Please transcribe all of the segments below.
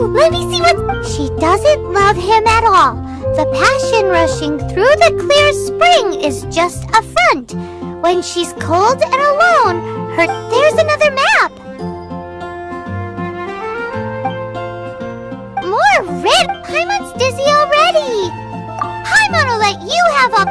Let me see what... She doesn't love him at all. The passion rushing through the clear spring is just a front. When she's cold and alone, there's another map. More red. Paimon's dizzy already. Paimon will let you have a...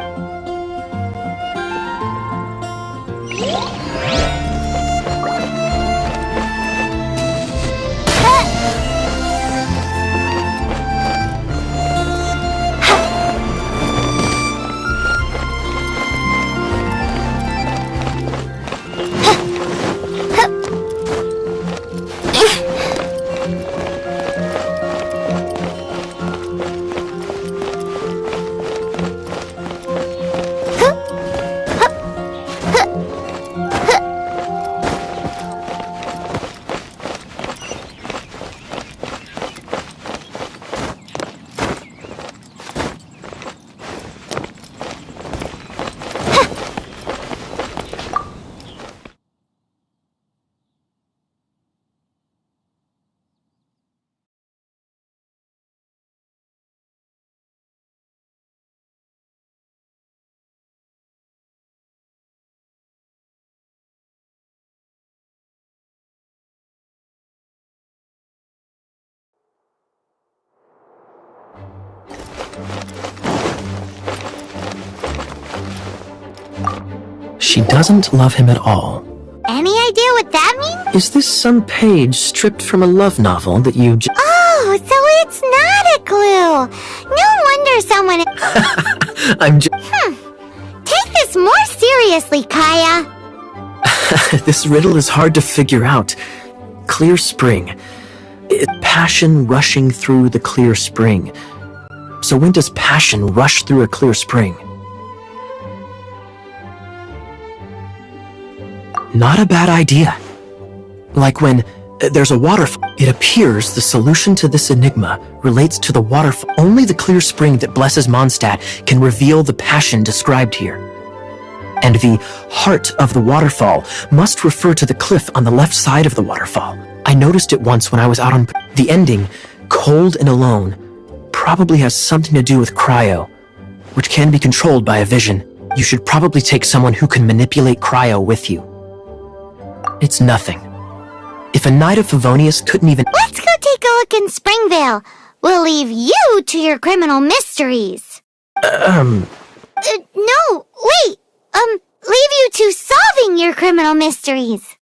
She doesn't love him at all. Any idea what that means? Is this some page stripped from a love novel that you Oh, so it's not a clue. No wonder someone... I'm Take this more seriously, Kaya. This riddle is hard to figure out. Clear spring. Passion rushing through the clear spring. So when does passion rush through a clear spring? Not a bad idea. Like when there's a waterfall. It appears the solution to this enigma relates to the waterfall. Only the clear spring that blesses Mondstadt can reveal the passion described here. And the heart of the waterfall must refer to the cliff on the left side of the waterfall. I noticed it once when I was out on... The ending, cold and alone, probably has something to do with cryo, which can be controlled by a vision. You should probably take someone who can manipulate cryo with you. It's nothing. If a knight of Favonius couldn't even... Let's go take a look in Springvale. We'll leave you to your criminal mysteries. No, wait. Leave you to solving your criminal mysteries.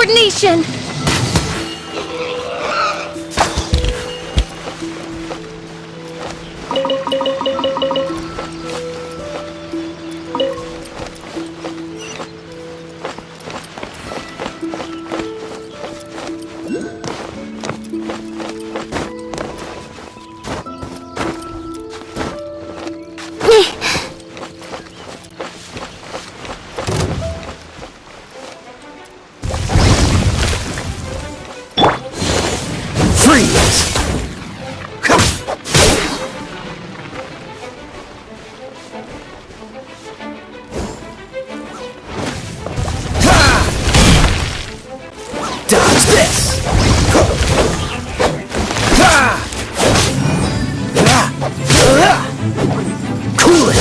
coordination! Freeze! Dodge this! Cool it!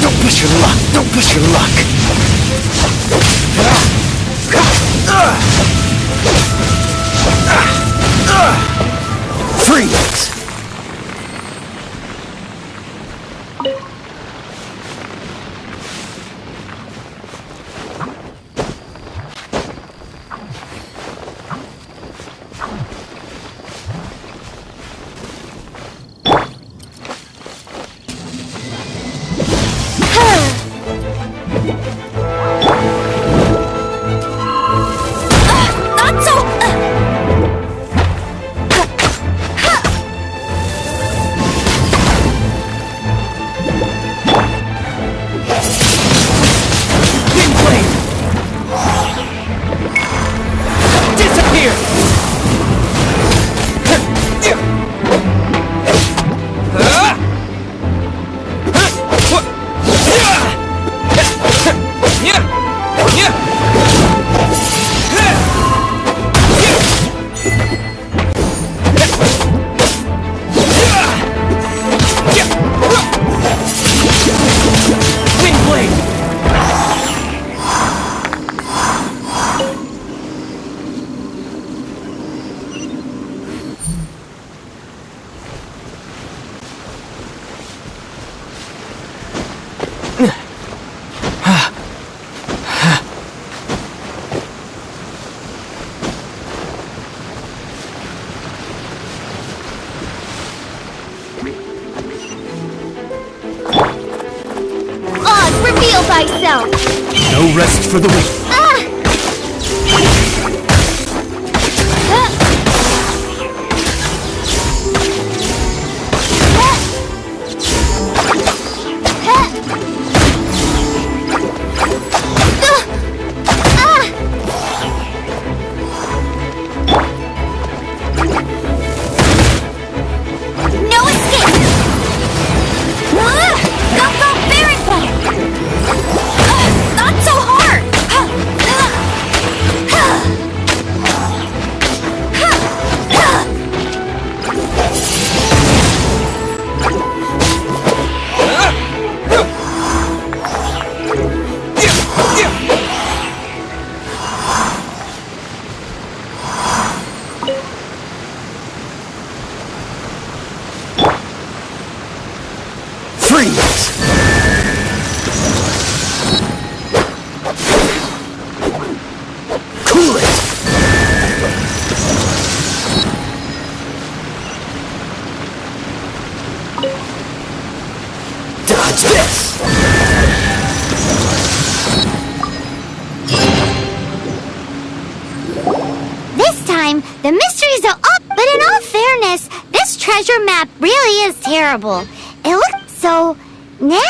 Don't push your luck! Don't push your luck! Freeze! Reveal thyself! No rest for the weak. Freeze! Cool it! Dodge this! This time, the mysteries are up, but in all fairness, this treasure map really is terrible. It looks so... now...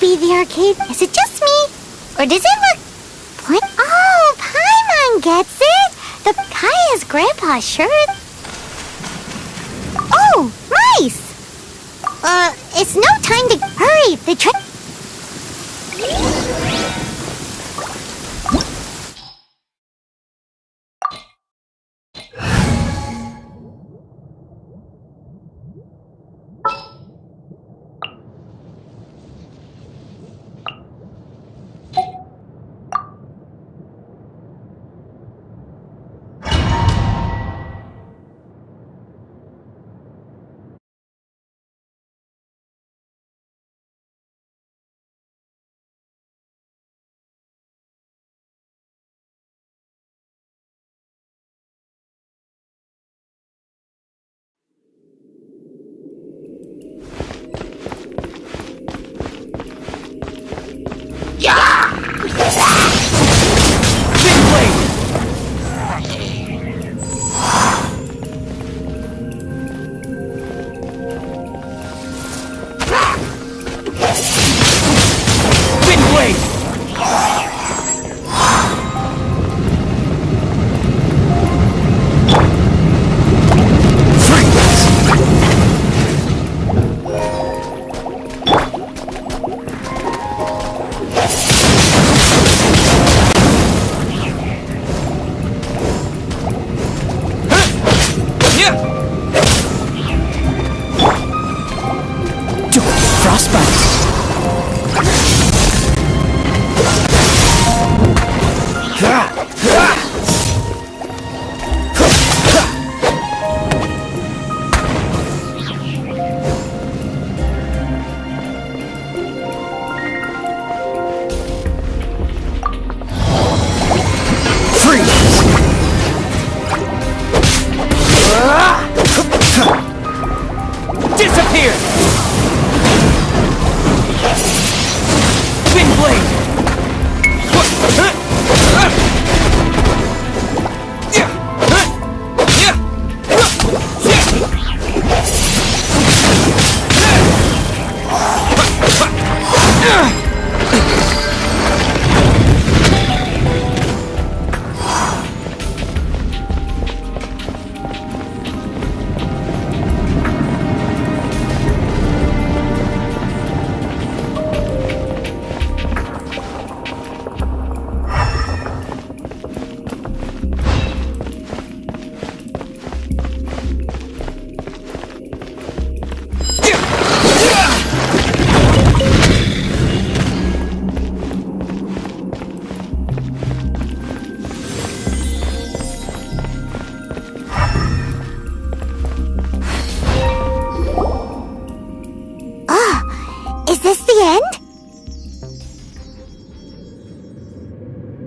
be the arcade. Is it just me? Or does it look... Oh, Paimon gets it! The Kaya's grandpa sure is... Oh, mice! It's no time to... Hurry, the train...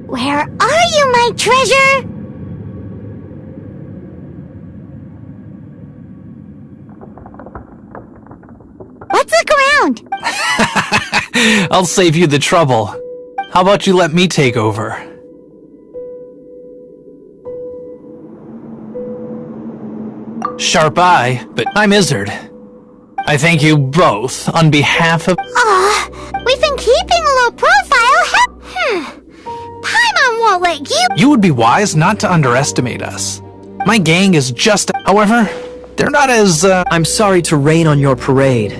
Where are you, my treasure? Let's look around. I'll save you the trouble. How about you let me take over? Sharp eye, but I'm Izzard. I thank you both on behalf of... We've been keeping a low profile. Paimon won't let you... You would be wise not to underestimate us. My gang is just... However, they're not as, I'm sorry to rain on your parade,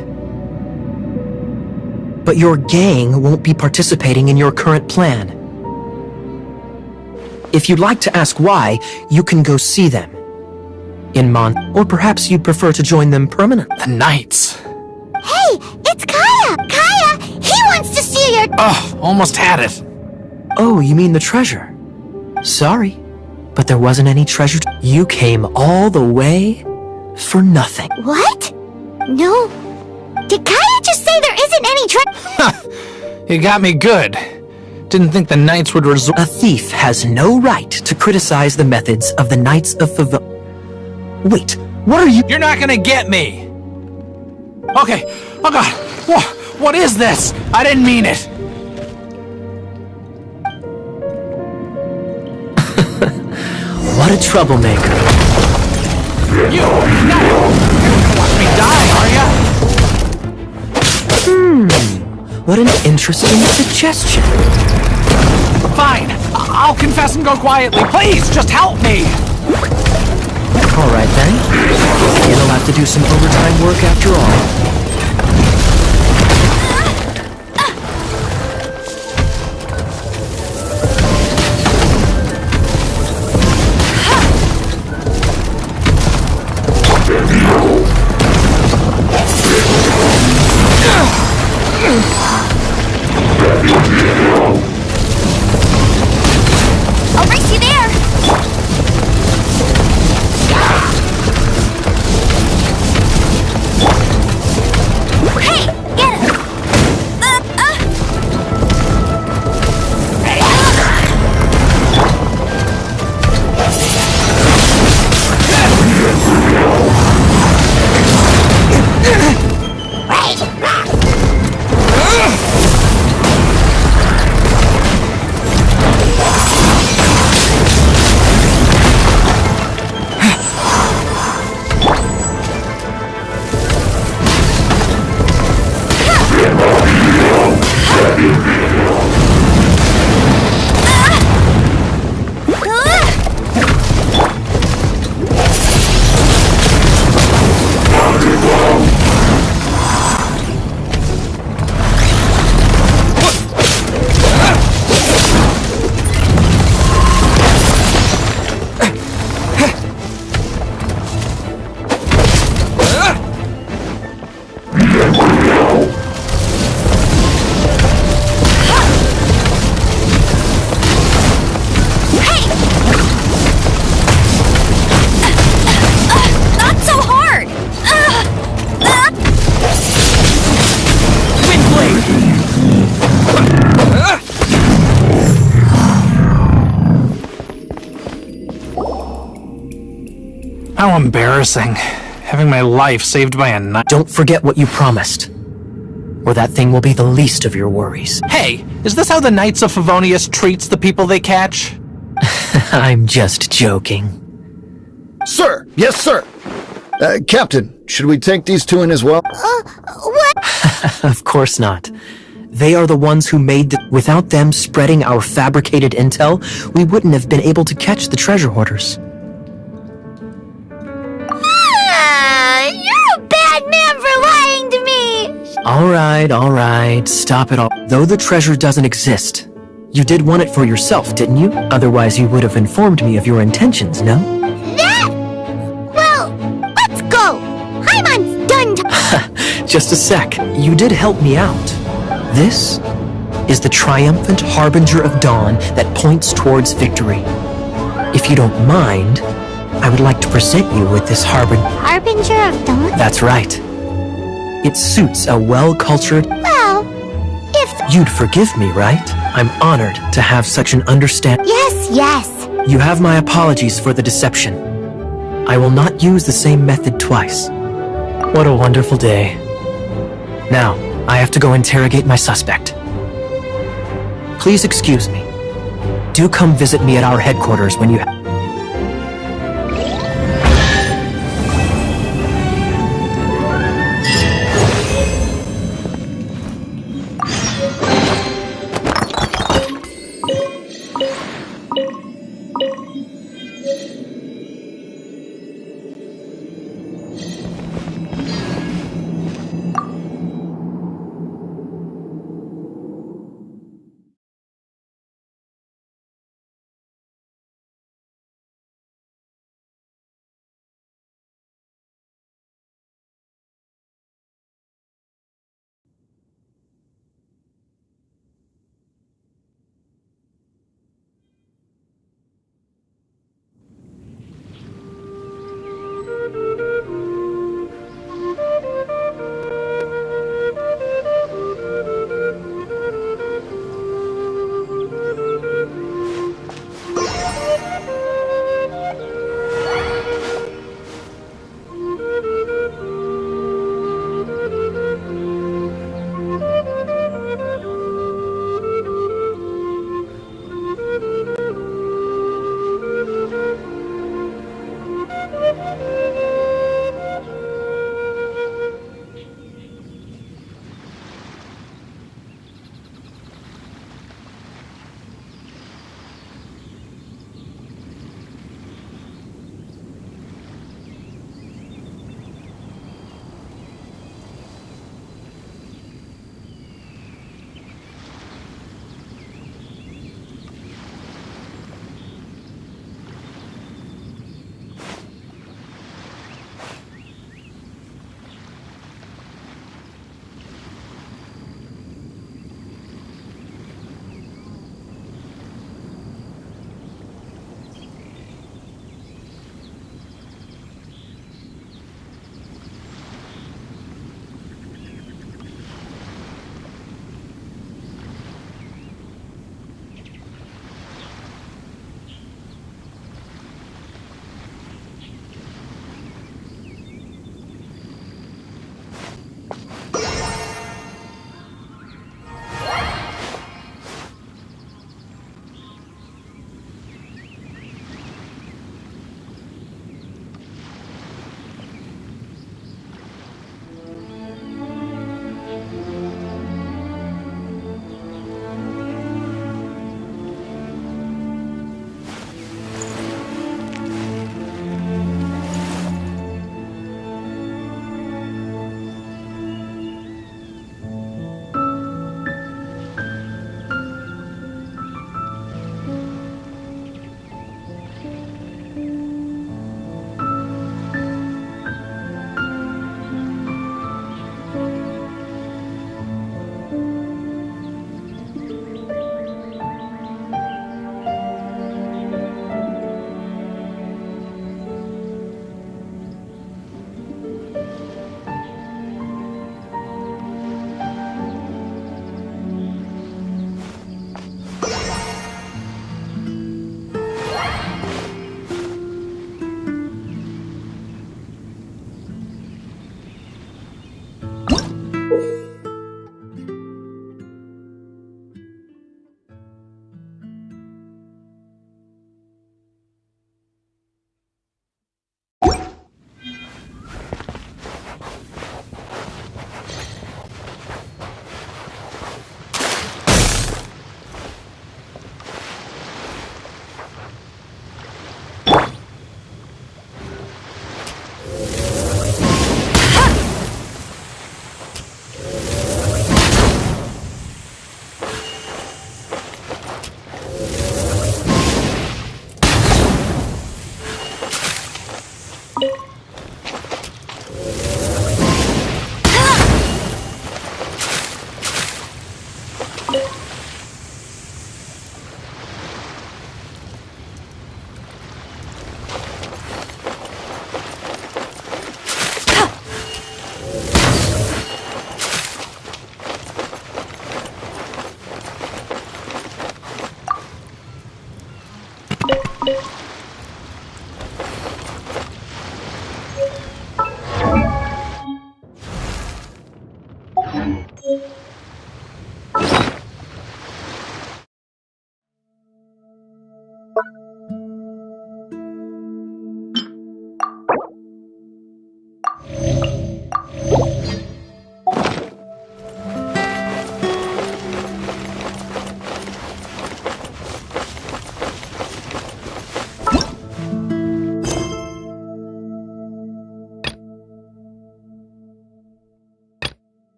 but your gang won't be participating in your current plan. If you'd like to ask why, you can go see them in or perhaps you'd prefer to join them permanently. The Knights. Hey, it's Kaya! Kaya! He wants to steal your... Oh, almost had it. Oh, you mean the treasure? Sorry, but there wasn't any treasure. You came all the way for nothing. What? No. Did Kaya just say there isn't any treasure? You got me good. Didn't think the Knights would resort... A thief has no right to criticize the methods of the Knights of Favil... Wait, what are you... You're not gonna get me! Okay, oh god, what is this? I didn't mean it! What a troublemaker. You, no! You're gonna watch me die, are ya? What an interesting suggestion. Fine. I'll confess and go quietly. Please, just help me. All right then. You'll have to do some overtime work after all. I'll race you there! Hey! Get him! Not so hard! How embarrassing. Having my life saved by a knife. Don't forget what you promised, or that thing will be the least of your worries. Hey, is this how the Knights of Favonius treats the people they catch? I'm just joking. Sir! Yes, sir! Captain, should we take these two in as well? What? Of course not. They are the ones who made the... Without them spreading our fabricated intel, we wouldn't have been able to catch the treasure hoarders. You're a bad man for lying to me! All right, stop it all. Though the treasure doesn't exist, you did want it for yourself, didn't you? Otherwise you would have informed me of your intentions, no? That? Well, let's go! Hyman's done Just a sec. You did help me out. This is the triumphant harbinger of dawn that points towards victory. If you don't mind, I would like to present you with this Harbinger of Dawn? That's right. It suits a well-cultured... Well, if... You'd forgive me, right? I'm honored to have such an understanding. Yes. You have my apologies for the deception. I will not use the same method twice. What a wonderful day. Now, I have to go interrogate my suspect. Please excuse me. Do come visit me at our headquarters when you...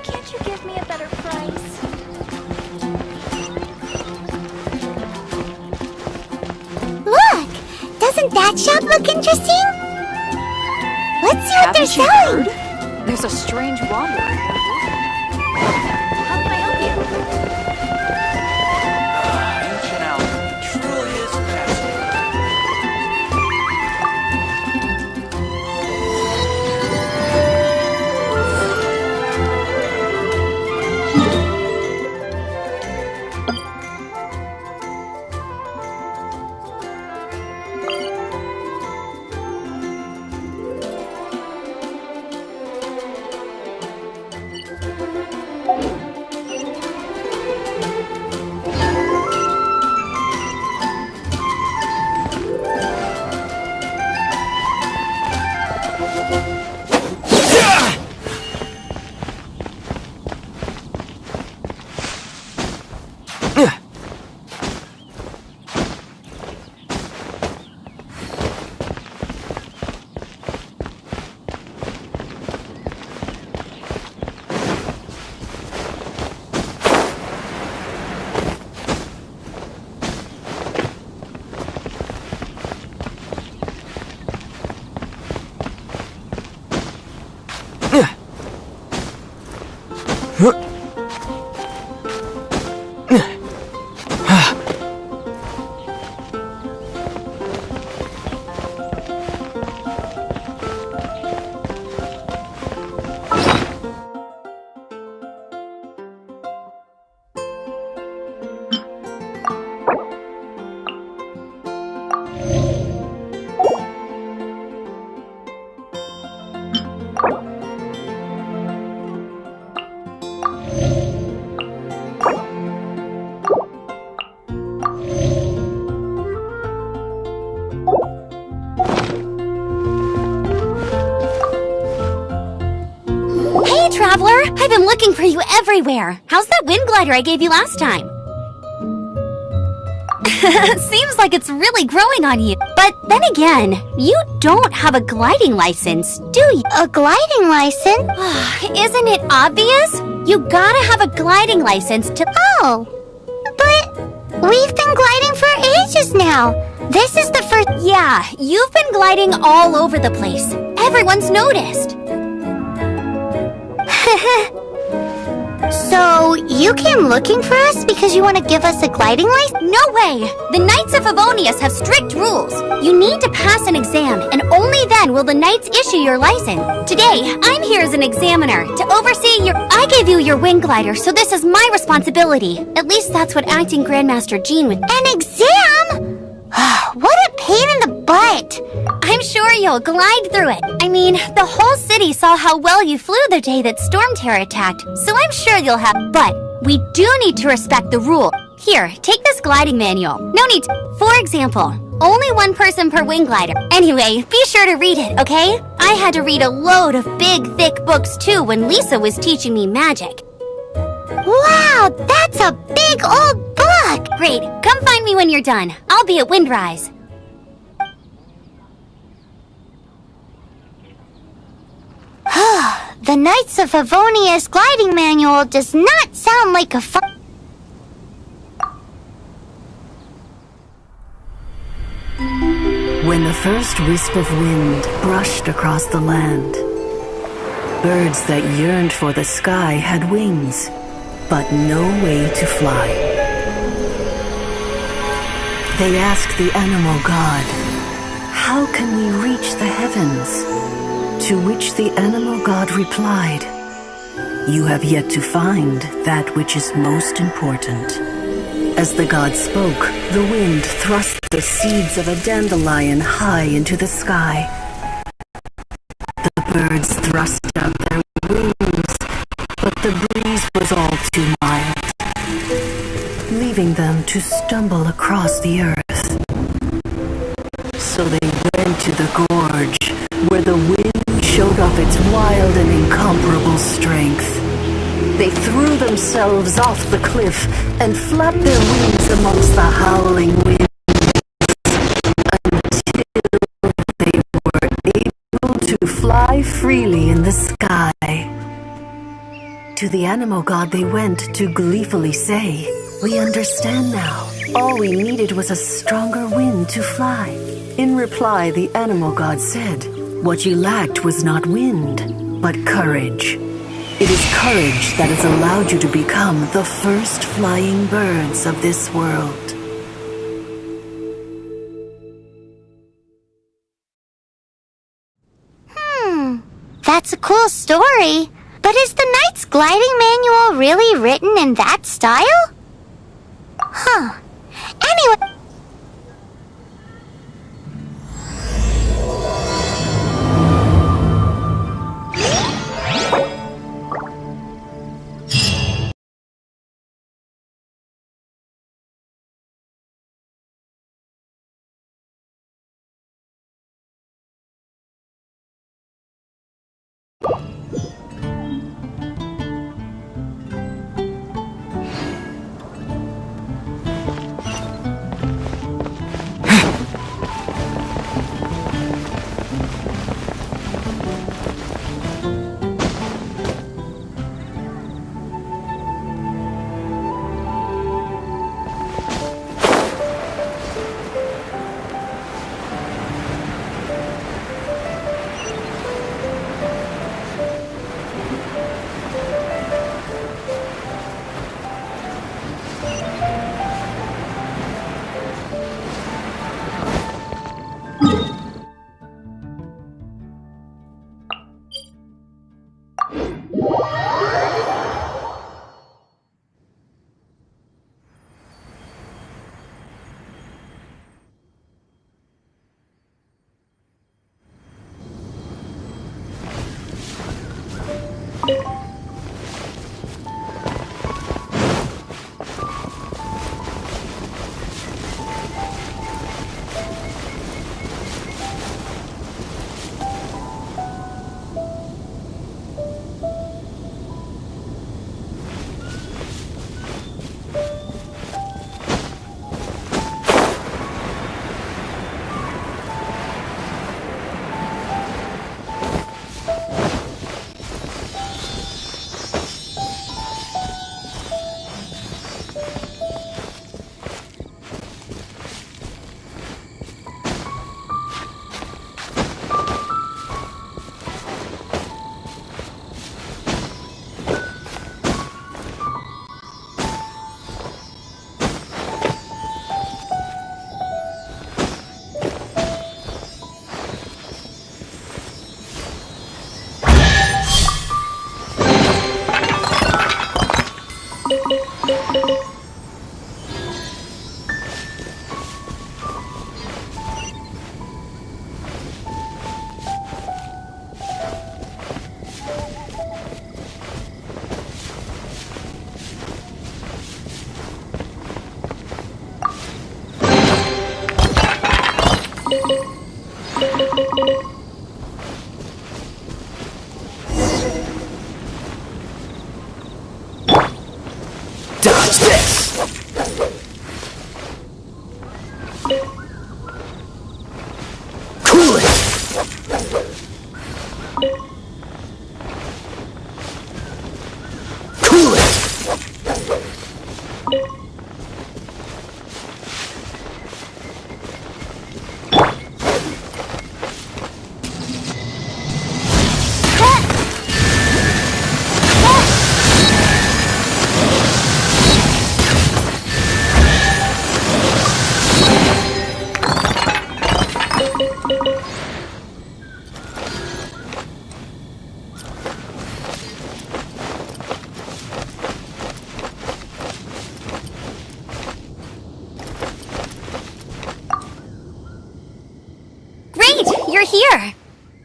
Can't you give me a better price? Look! Doesn't that shop look interesting? Let's see what they're Haven't you selling. heard? There's a strange wanderer here. How can I help you? Ancient Alchemy truly is fascinating. traveler! I've been looking for you everywhere. How's that wind glider I gave you last time? Seems like it's really growing on you. But then again, you don't have a gliding license, do you? A gliding license? Isn't it obvious? You gotta have a gliding license to... Oh, but we've been gliding for ages now. This is the first... Yeah, you've been gliding all over the place. Everyone's noticed. So, you came looking for us because you want to give us a gliding license? No way! The Knights of Favonius have strict rules. You need to pass an exam, and only then will the Knights issue your license. Today, I'm here as an examiner to oversee your... I gave you your wind glider, so this is my responsibility. At least that's what Acting Grandmaster Jean would... An exam? What a pain in the butt! I'm sure you'll glide through it. I mean, the whole city saw how well you flew the day that Storm Terror attacked, so I'm sure you'll have... But we do need to respect the rule. Here, take this gliding manual. No need to... For example, only one person per wing glider. Anyway, be sure to read it, okay? I had to read a load of big, thick books too when Lisa was teaching me magic. Wow, that's a big old book! Great, come find me when you're done. I'll be at Windrise. The Knights of Favonius gliding manual does not sound like a fun... When the first wisp of wind brushed across the land, birds that yearned for the sky had wings, but no way to fly. They asked the animal god, "How can we reach the heavens?" To which the animal god replied, "You have yet to find that which is most important." As the god spoke, the wind thrust the seeds of a dandelion high into the sky. The birds thrust out their wings, but the breeze was all too mild, leaving them to stumble across the earth. So they went to the gorge, where the wind showed off its wild and incomparable strength. They threw themselves off the cliff and flapped their wings amongst the howling winds until they were able to fly freely in the sky. To the animal god they went to gleefully say, "We understand now. All we needed was a stronger wind to fly." In reply, the animal god said, "What you lacked was not wind, but courage. It is courage that has allowed you to become the first flying birds of this world." That's a cool story. But is the Knight's gliding manual really written in that style? Huh. Anyway...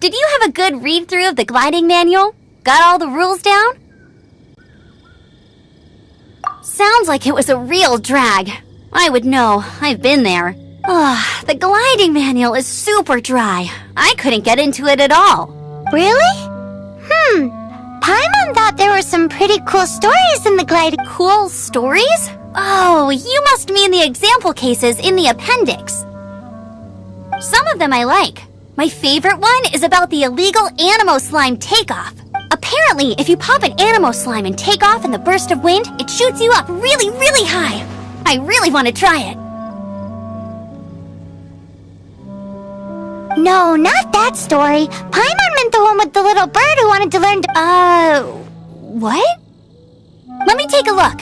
Did you have a good read-through of the gliding manual? Got all the rules down? Sounds like it was a real drag. I would know. I've been there. Ugh, the gliding manual is super dry. I couldn't get into it at all. Really? Paimon thought there were some pretty cool stories in the gliding. Cool stories? Oh, you must mean the example cases in the appendix. Some of them I like. My favorite one is about the illegal Animo Slime takeoff. Apparently, if you pop an Animo Slime and take off in the burst of wind, it shoots you up really, really high. I really want to try it. No, not that story. Paimon meant the one with the little bird who wanted to learn to... What? Let me take a look.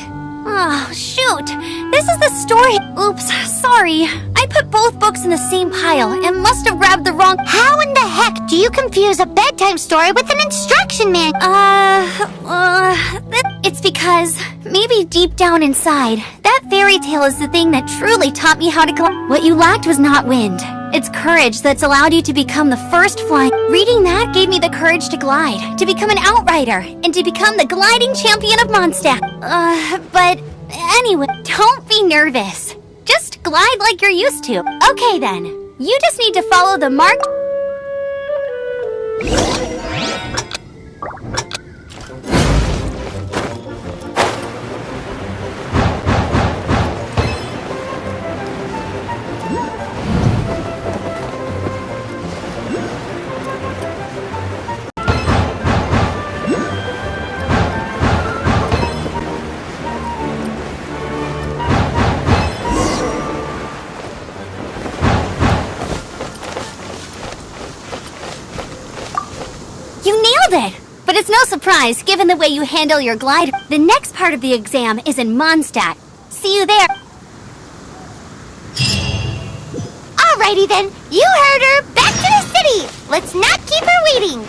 Oh, shoot. This is the story. Oops, sorry. I put both books in the same pile and must have grabbed the wrong... How in the heck do you confuse a bedtime story with an instruction manual? It's because maybe deep down inside, that fairy tale is the thing that truly taught me how to glide. What you lacked was not wind. It's courage that's allowed you to become the first flying. Reading that gave me the courage to glide, to become an outrider, and to become the gliding champion of Mondstadt. But anyway, don't be nervous. Just glide like you're used to. Okay then, you just need to follow the marked... It! But it's no surprise, given the way you handle your glider. The next part of the exam is in Mondstadt. See you there. Alrighty then, you heard her. Back to the city. Let's not keep her waiting.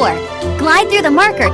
for. Glide through the marker.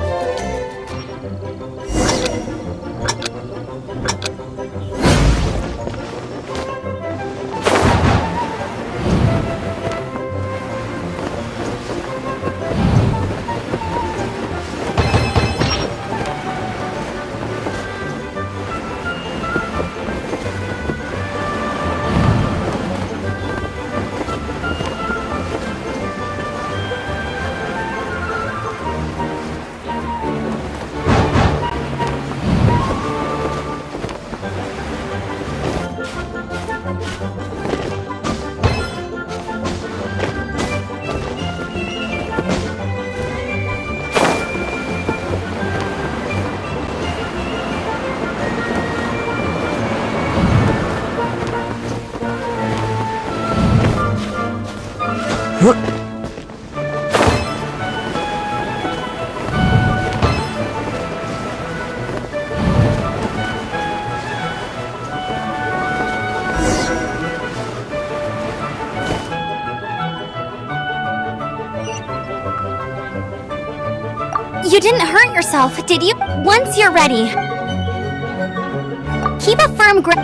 You didn't hurt yourself, did you? Once you're ready, keep a firm grip.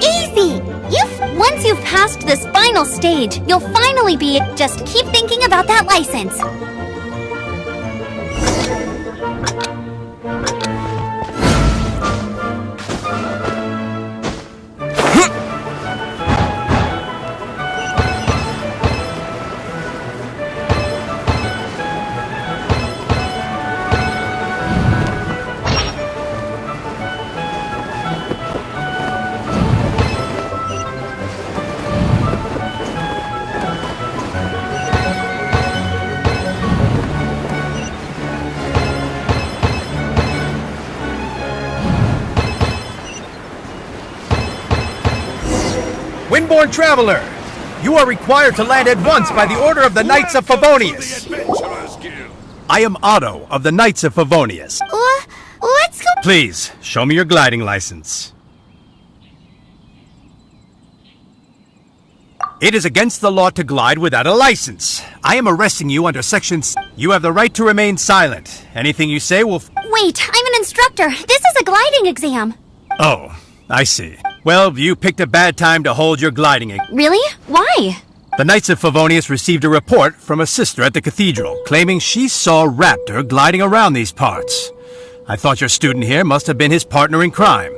Easy! Once you've passed this final stage, you'll finally be. Just keep thinking about that license. Windborn Traveler, you are required to land at once by the order of the Knights of Favonius. I am Otto of the Knights of Favonius. Let's go. Please, show me your gliding license. It is against the law to glide without a license. I am arresting you under Section C. You have the right to remain silent. Anything you say will... Wait, I'm an instructor. This is a gliding exam. Oh, I see. Well, you picked a bad time to hold your gliding. Really? Why? The Knights of Favonius received a report from a sister at the cathedral, claiming she saw Raptor gliding around these parts. I thought your student here must have been his partner in crime.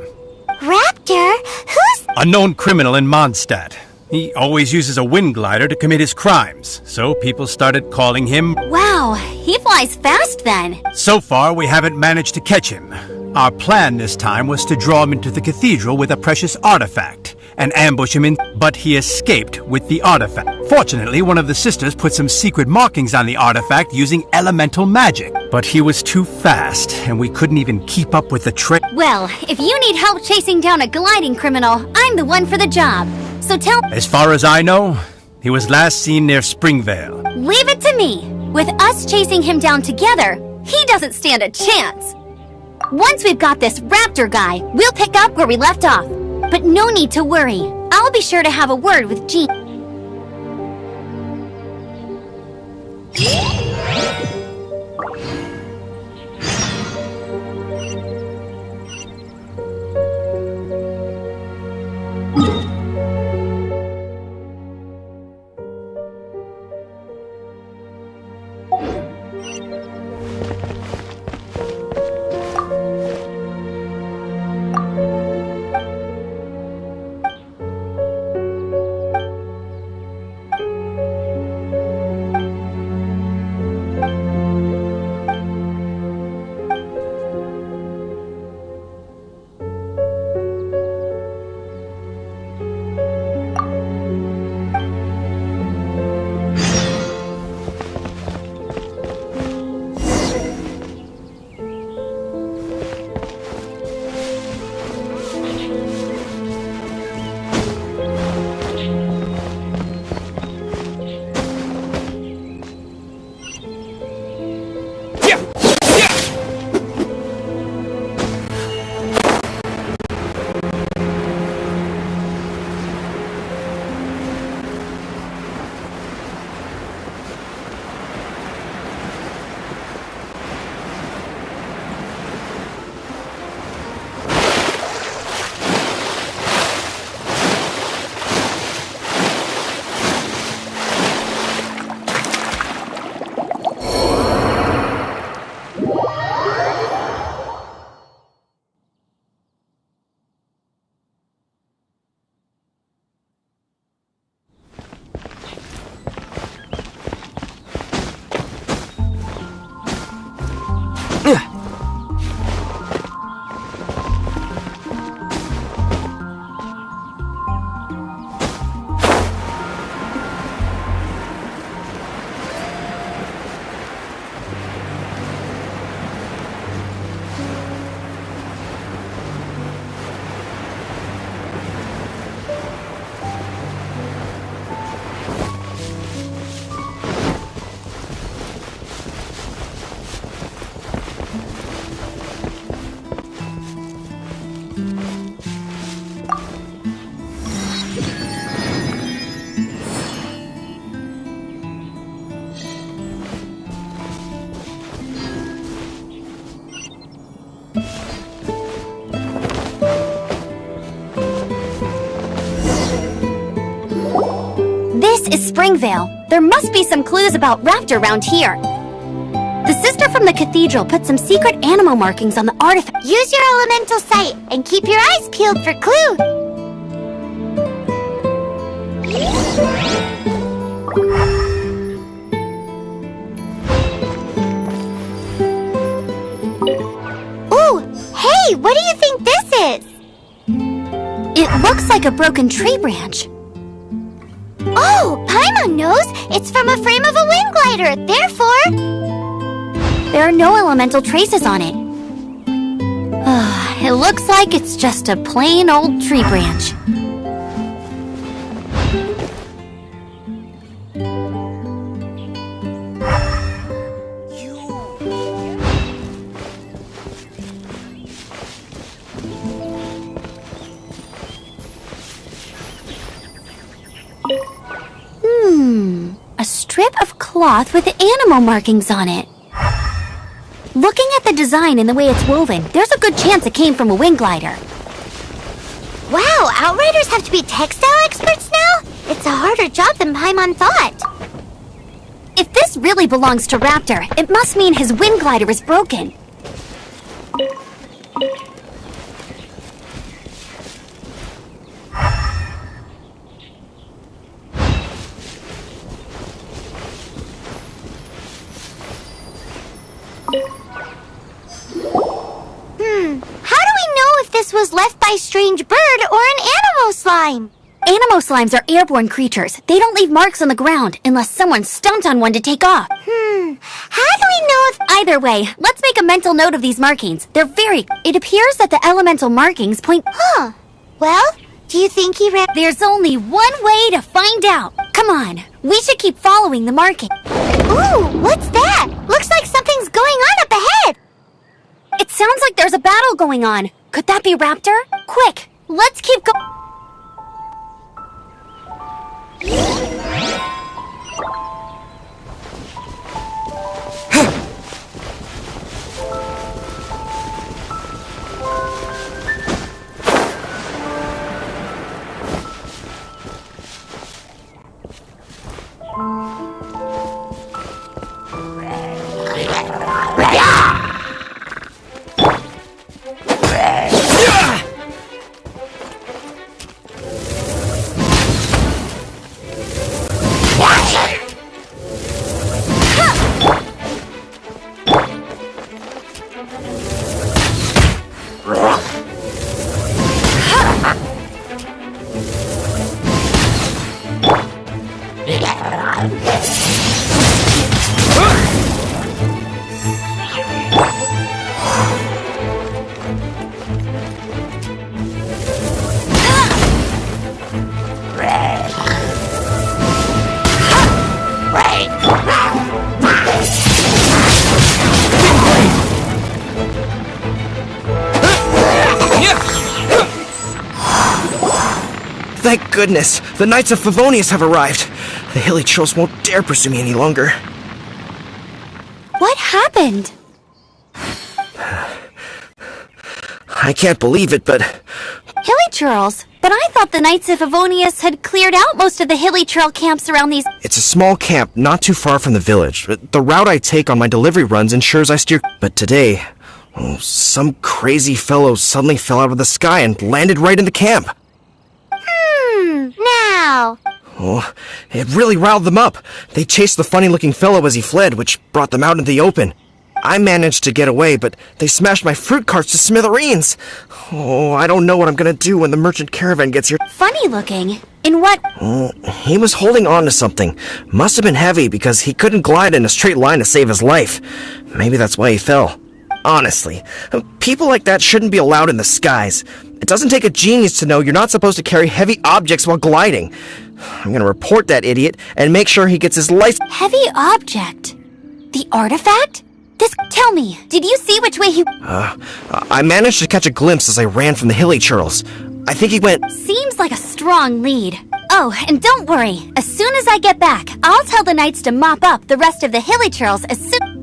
Raptor? Who's... A known criminal in Mondstadt. He always uses a wind glider to commit his crimes, so people started calling him... Wow, he flies fast then. So far, we haven't managed to catch him. Our plan this time was to draw him into the cathedral with a precious artifact and ambush him in, but he escaped with the artifact. Fortunately, one of the sisters put some secret markings on the artifact using elemental magic. But he was too fast, and we couldn't even keep up with the trick. Well, if you need help chasing down a gliding criminal, I'm the one for the job. So tell... As far as I know, he was last seen near Springvale. Leave it to me. With us chasing him down together, he doesn't stand a chance. Once we've got this Raptor guy, we'll pick up where we left off. But no need to worry. I'll be sure to have a word with Jean. This is Springvale. There must be some clues about Raptor around here. The sister from the cathedral put some secret animal markings on the artifact. Use your elemental sight and keep your eyes peeled for clues. Ooh, hey, what do you think this is? It looks like a broken tree branch. Oh, Paimon knows. It's from a frame of a wind glider. Therefore, there are no elemental traces on it. It looks like it's just a plain old tree branch. A strip of cloth with animal markings on it. Looking at the design and the way it's woven, there's a good chance it came from a wind glider. Wow, Outriders have to be textile experts now? It's a harder job than Paimon thought. If this really belongs to Raptor, it must mean his wind glider is broken. How do we know if this was left by strange bird or an animal slime? Animal slimes are airborne creatures. They don't leave marks on the ground unless someone stomped on one to take off. How do we know if... Either way, let's make a mental note of these markings. They're very... It appears that the elemental markings point... Huh. Well, do you think he ran... There's only one way to find out. Come on, we should keep following the marking. Ooh, what's that? Looks like something's going on up ahead. It sounds like there's a battle going on. Could that be Raptor? Quick, let's keep going. Thank goodness! The Knights of Favonius have arrived! The hilly trolls won't dare pursue me any longer. What happened? I can't believe it, but... Hilly Churls? But I thought the Knights of Favonius had cleared out most of the Hilly Trail camps around these... It's a small camp not too far from the village. The route I take on my delivery runs ensures I steer... But today... Oh, some crazy fellow suddenly fell out of the sky and landed right in the camp. Now. Oh, it really riled them up. They chased the funny-looking fellow as he fled, which brought them out into the open. I managed to get away, but they smashed my fruit carts to smithereens. Oh, I don't know what I'm gonna do when the merchant caravan gets here. Funny looking? In what... Oh, he was holding on to something. Must have been heavy because he couldn't glide in a straight line to save his life. Maybe that's why he fell. Honestly, people like that shouldn't be allowed in the skies. It doesn't take a genius to know you're not supposed to carry heavy objects while gliding. I'm gonna report that idiot and make sure he gets his life... Heavy object? The artifact? Tell me, did you see which way he... I managed to catch a glimpse as I ran from the hilly churls. I think he went... Seems like a strong lead. Oh, and don't worry. As soon as I get back, I'll tell the knights to mop up the rest of the hilly churls as soon...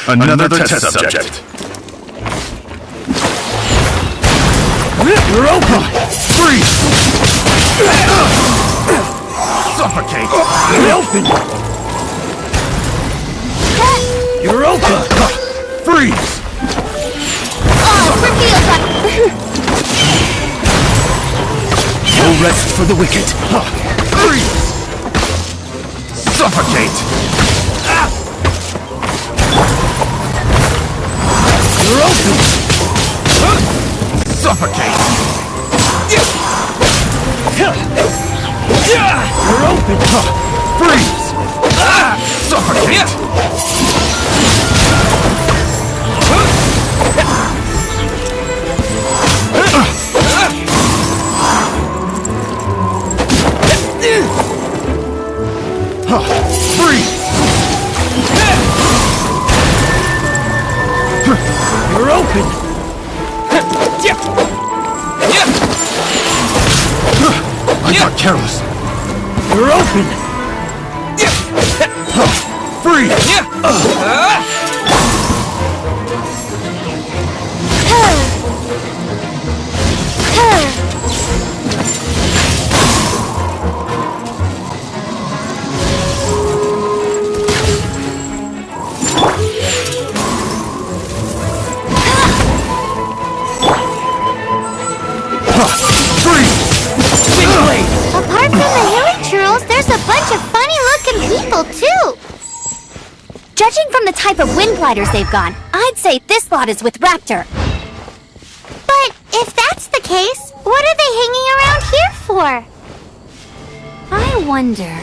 Another test subject. You're open! Freeze! Suffocate! You're open! You're open! Freeze! No rest for the wicked! Freeze! Suffocate! You're open! Suffocate! You're open! Freeze! Suffocate! Freeze! You're open! I got careless. You're open! Freeze! Apart from the hilly churls, there's a bunch of funny-looking people, too. Judging from the type of wind gliders they've gone, I'd say this lot is with Raptor. But if that's the case, what are they hanging around here for? I wonder...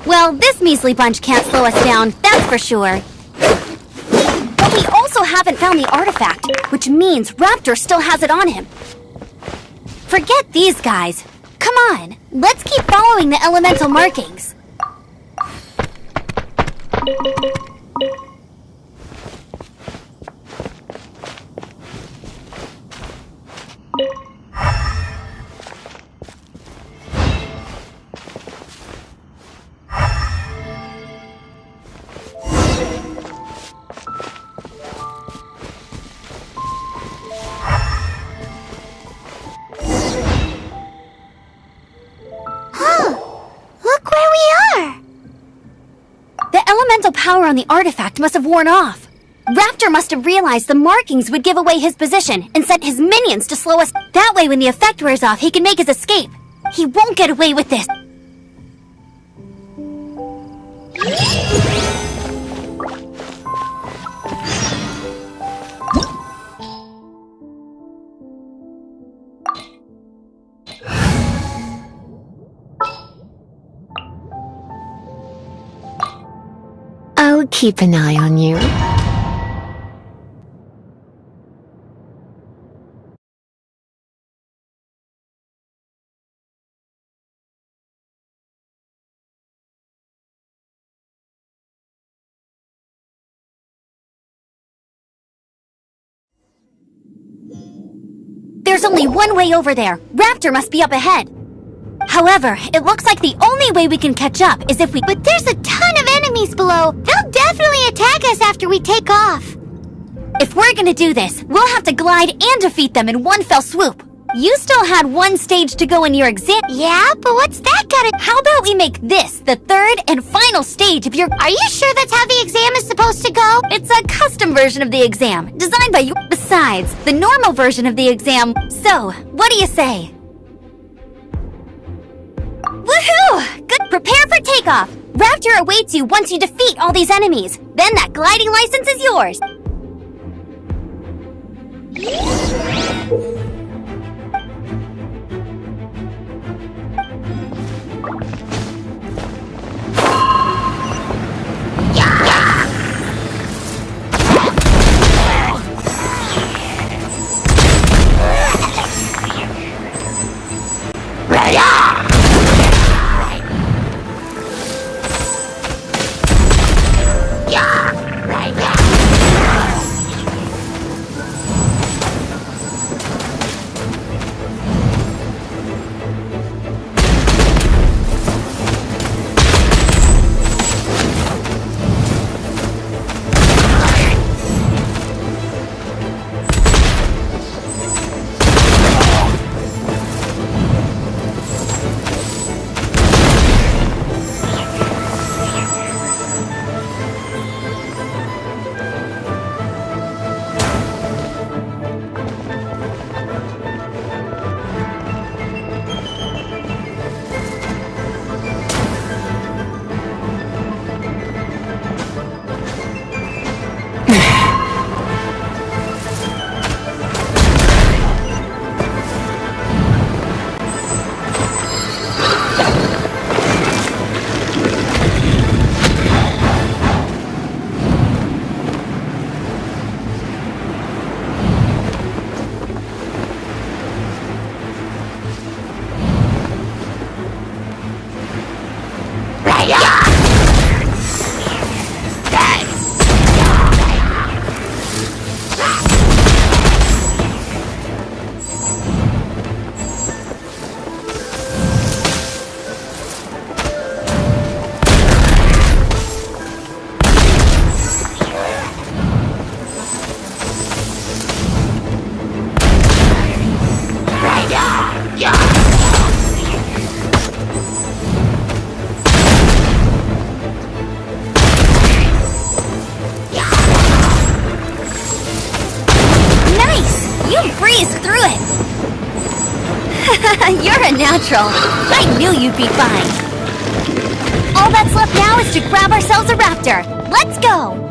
Well, this measly bunch can't slow us down, that's for sure. But we also haven't found the artifact, which means Raptor still has it on him. Forget these guys. Come on, let's keep following the elemental markings. Look where we are! The elemental power on the artifact must have worn off. Raptor must have realized the markings would give away his position and sent his minions to slow us. That way, when the effect wears off, he can make his escape. He won't get away with this. I'll keep an eye on you. There's only one way over there. Raptor must be up ahead. However, it looks like the only way we can catch up is if we... But there's a ton of enemies below. They'll definitely attack us after we take off. If we're gonna do this, we'll have to glide and defeat them in one fell swoop. You still had one stage to go in your exam. Yeah, but what's that gotta... How about we make this the third and final stage of your... Are you sure that's how the exam is supposed to go? It's a custom version of the exam, designed by you. Besides, the normal version of the exam... So, what do you say? Woohoo! Good. Prepare for takeoff. Raptor awaits you once you defeat all these enemies. Then that gliding license is yours. You're a natural. I knew you'd be fine. All that's left now is to grab ourselves a raptor. Let's go!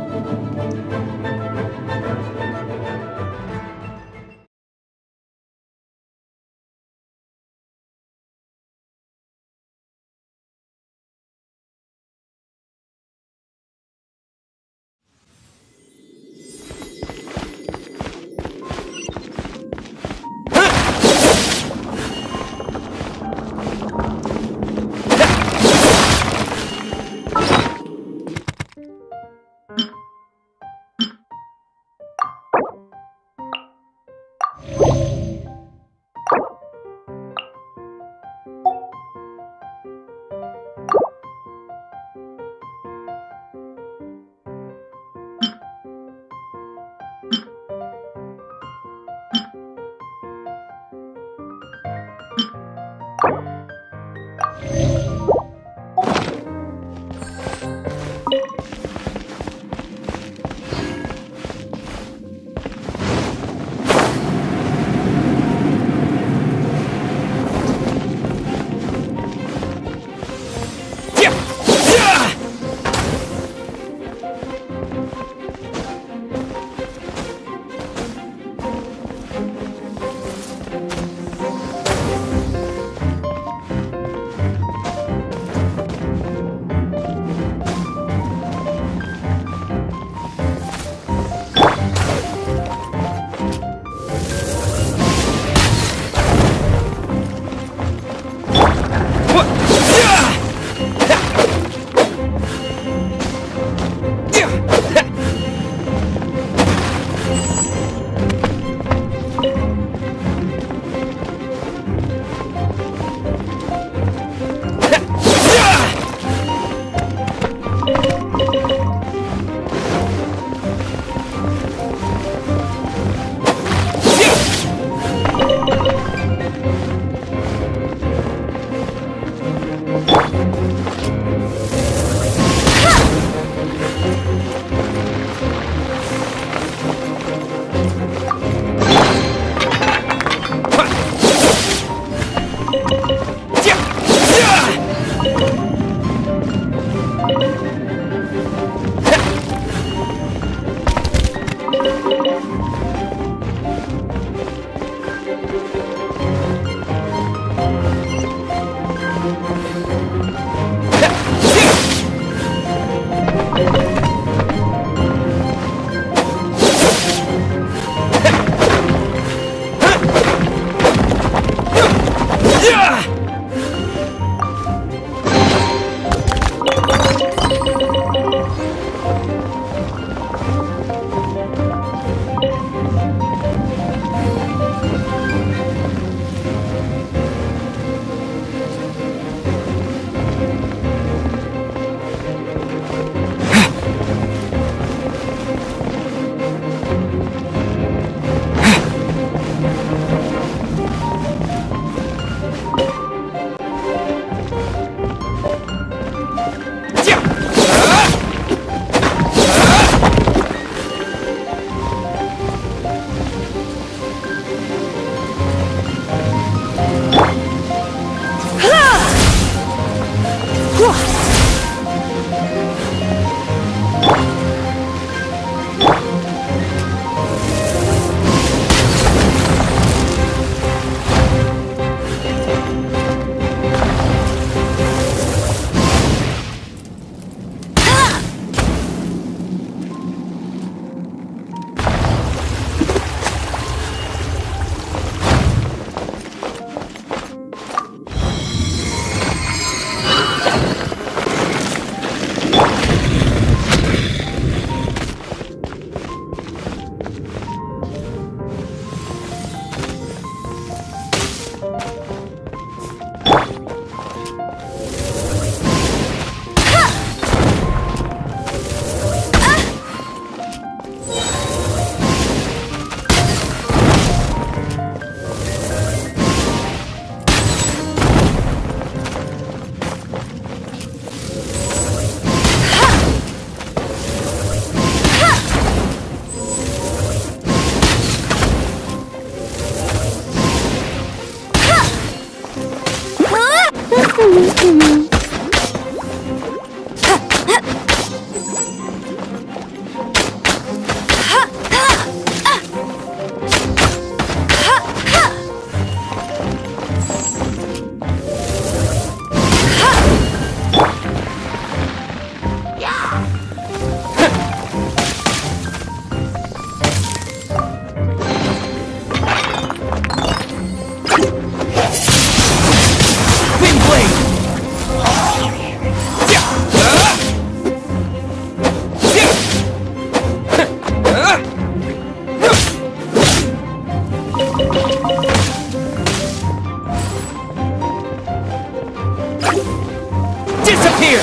Here!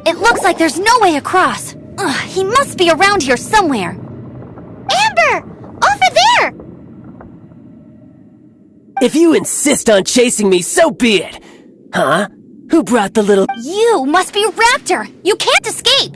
It looks like there's no way across. Ugh, he must be around here somewhere. Amber! Over there! If you insist on chasing me, so be it. Huh? Who brought the little... You must be Raptor! You can't escape!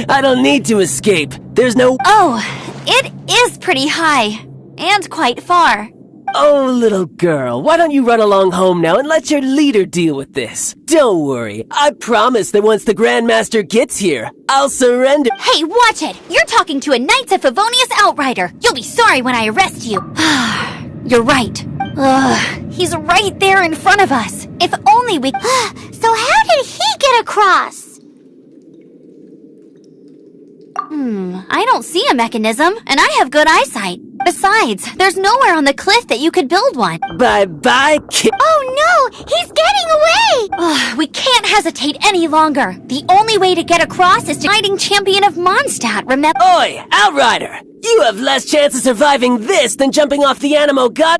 I don't need to escape. There's no... Oh, it is pretty high. And quite far. Oh, little girl, why don't you run along home now and let your leader deal with this? Don't worry, I promise that once the Grandmaster gets here, I'll surrender. Hey, watch it! You're talking to a Knights of Favonius outrider! You'll be sorry when I arrest you! You're right. He's right there in front of us. If only we... So how did he get across? I don't see a mechanism, and I have good eyesight. Besides, there's nowhere on the cliff that you could build one. Bye-bye, kid. Oh no! He's getting away! We can't hesitate any longer. The only way to get across is to fighting champion of Mondstadt, remember? Oi, Outrider! You have less chance of surviving this than jumping off the Animo God...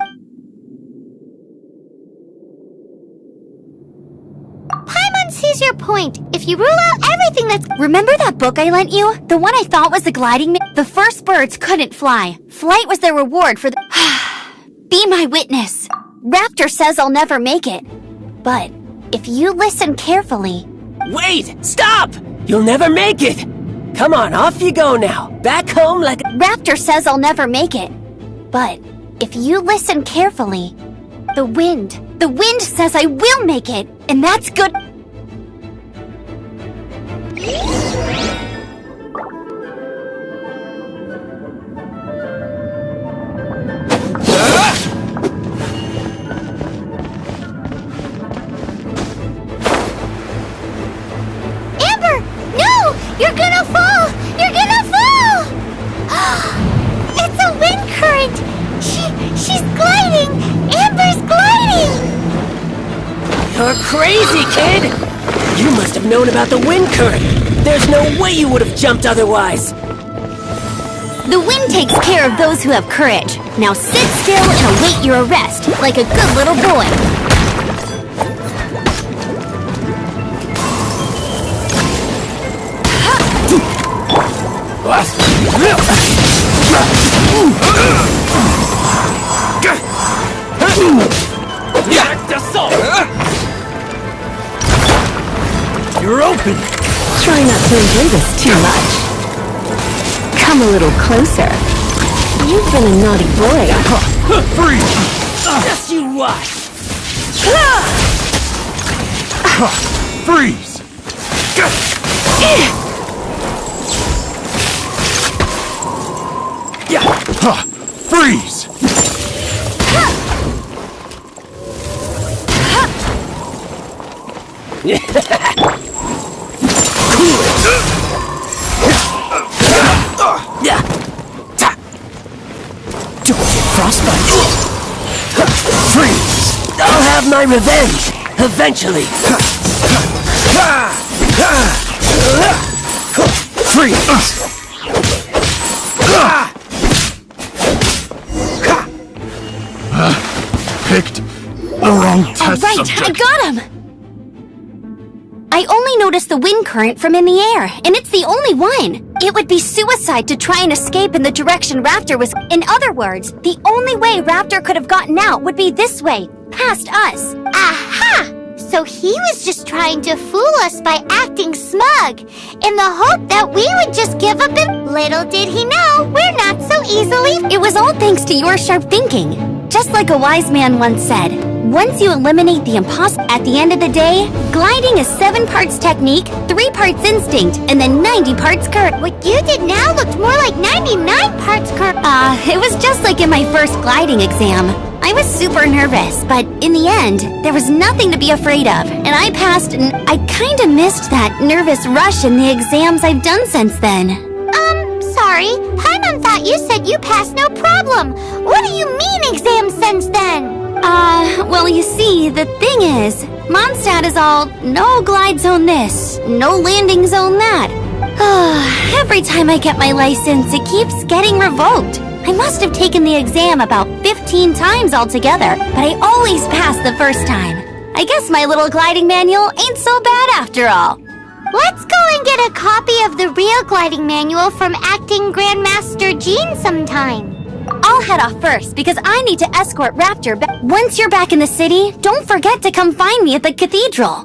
sees your point. If you rule out everything that's... Remember that book I lent you? The one I thought was the gliding... The first birds couldn't fly. Flight was their reward for the... Be my witness. Raptor says I'll never make it. But if you listen carefully... Wait! Stop! You'll never make it! Come on, off you go now. Back home like... Raptor says I'll never make it. But if you listen carefully... The wind says I will make it, and that's good. Amber! No! You're gonna fall! You're gonna fall! It's a wind current! She's gliding! Amber's gliding! You're crazy, kid! You must have known about the wind current. There's no way you would have jumped otherwise. The wind takes care of those who have courage. Now sit still and await your arrest, like a good little boy. You're open! Try not to enjoy this too much. Come a little closer. You've been a naughty boy. Freeze! Just you watch! Freeze! Freeze! Don't get frostbite! Freeze! I'll have my revenge! Eventually! Freeze! Picked the wrong test All right, subject. I got him! I only noticed the wind current from in the air, and it's the only one. It would be suicide to try and escape in the direction Raptor was... In other words, the only way Raptor could have gotten out would be this way, past us. Aha! So he was just trying to fool us by acting smug, in the hope that we would just give up and... Little did he know, we're not so easily... It was all thanks to your sharp thinking. Just like a wise man once said, once you eliminate the impossible, at the end of the day, gliding is 7 parts technique, 3 parts instinct, and then 90 parts courage. What you did now looked more like 99 parts courage. It was just like in my first gliding exam. I was super nervous, but in the end, there was nothing to be afraid of, and I passed, and I kinda missed that nervous rush in the exams I've done since then. Sorry. Paimon thought you said you passed no problem. What do you mean exam since then? Well, you see, the thing is, Mondstadt is all, no glide zone this, no landing zone that. Every time I get my license, it keeps getting revoked. I must have taken the exam about 15 times altogether, but I always pass the first time. I guess my little gliding manual ain't so bad after all. Let's go and get a copy of the real gliding manual from Acting Grandmaster Jean sometime. I'll head off first because I need to escort Raptor back. Once you're back in the city, don't forget to come find me at the cathedral.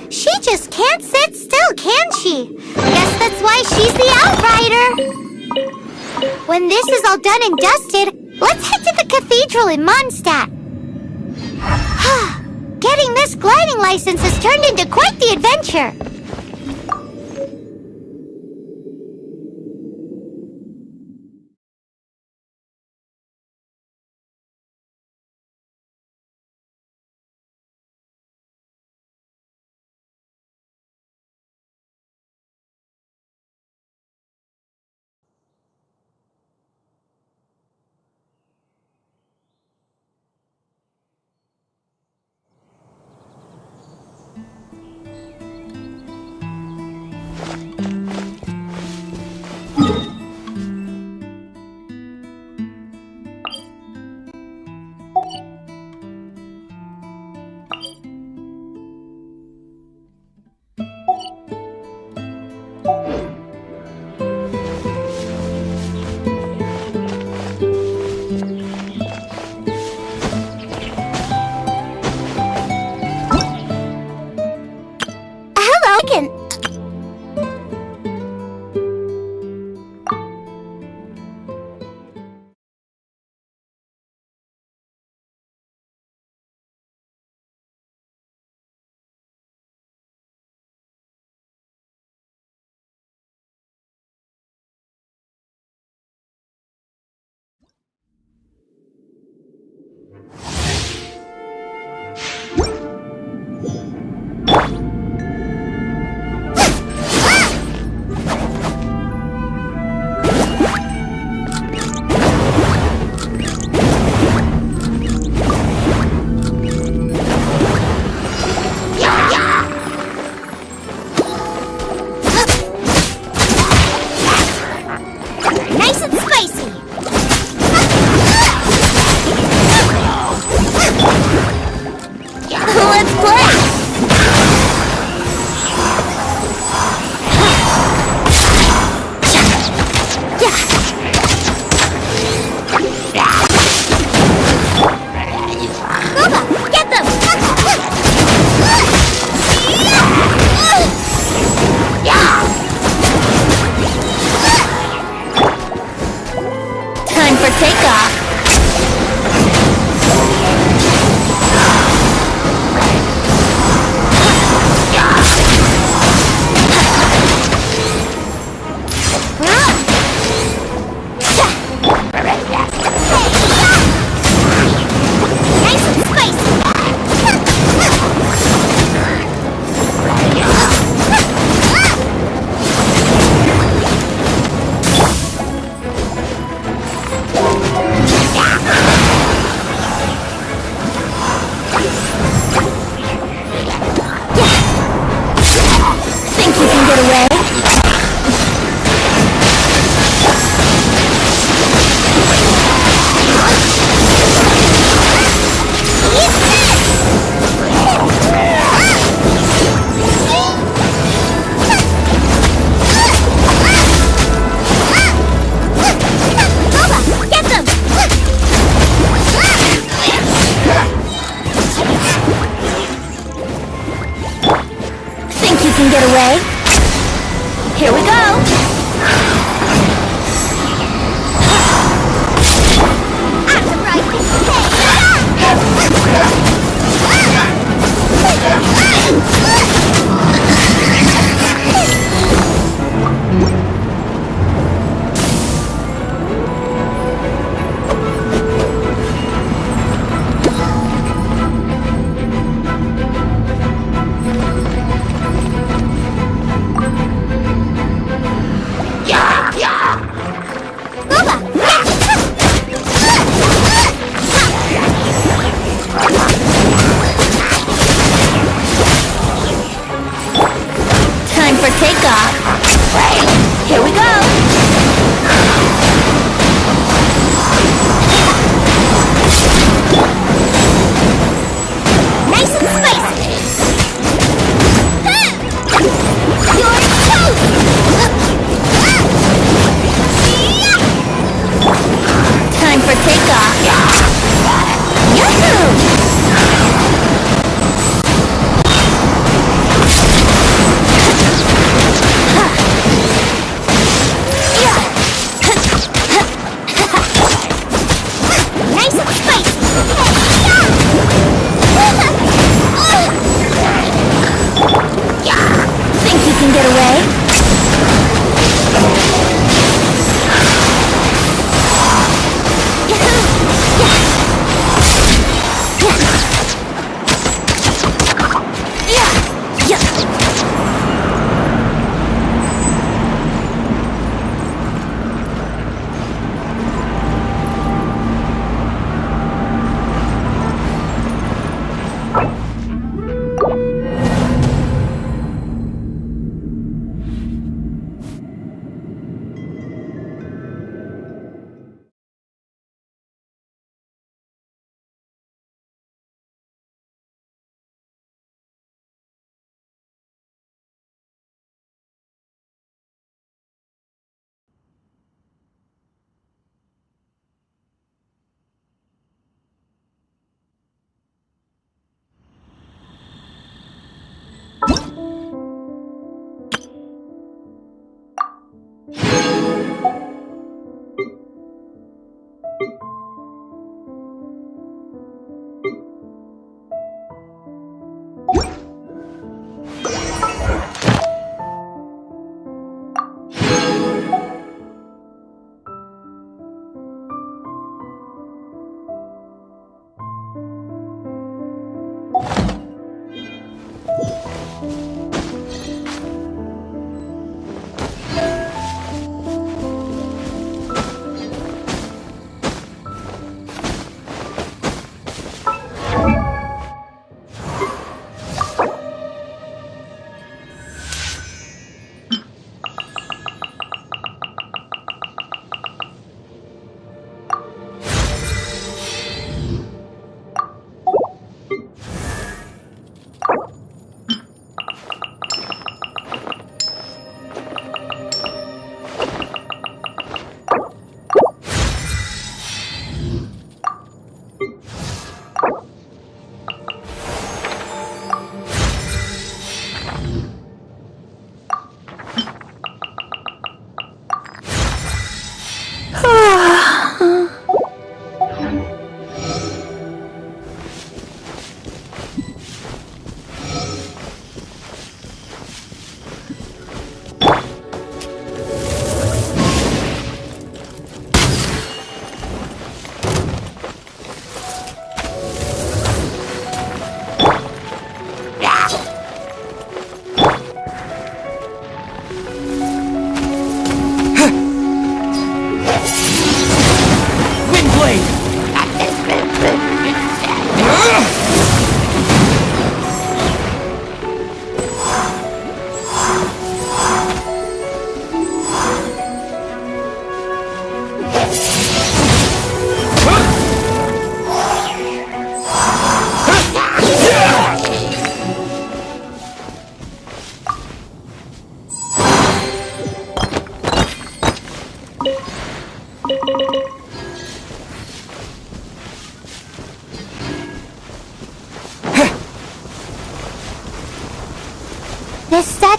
She just can't sit still, can she? Guess that's why she's the outrider. When this is all done and dusted, let's head to the cathedral in Mondstadt. Getting this gliding license has turned into quite the adventure. for takeoff. Nice and spicy.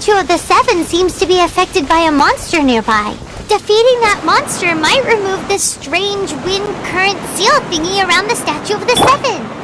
Statue of the Seven seems to be affected by a monster nearby. Defeating that monster might remove this strange wind current seal thingy around the Statue of the Seven.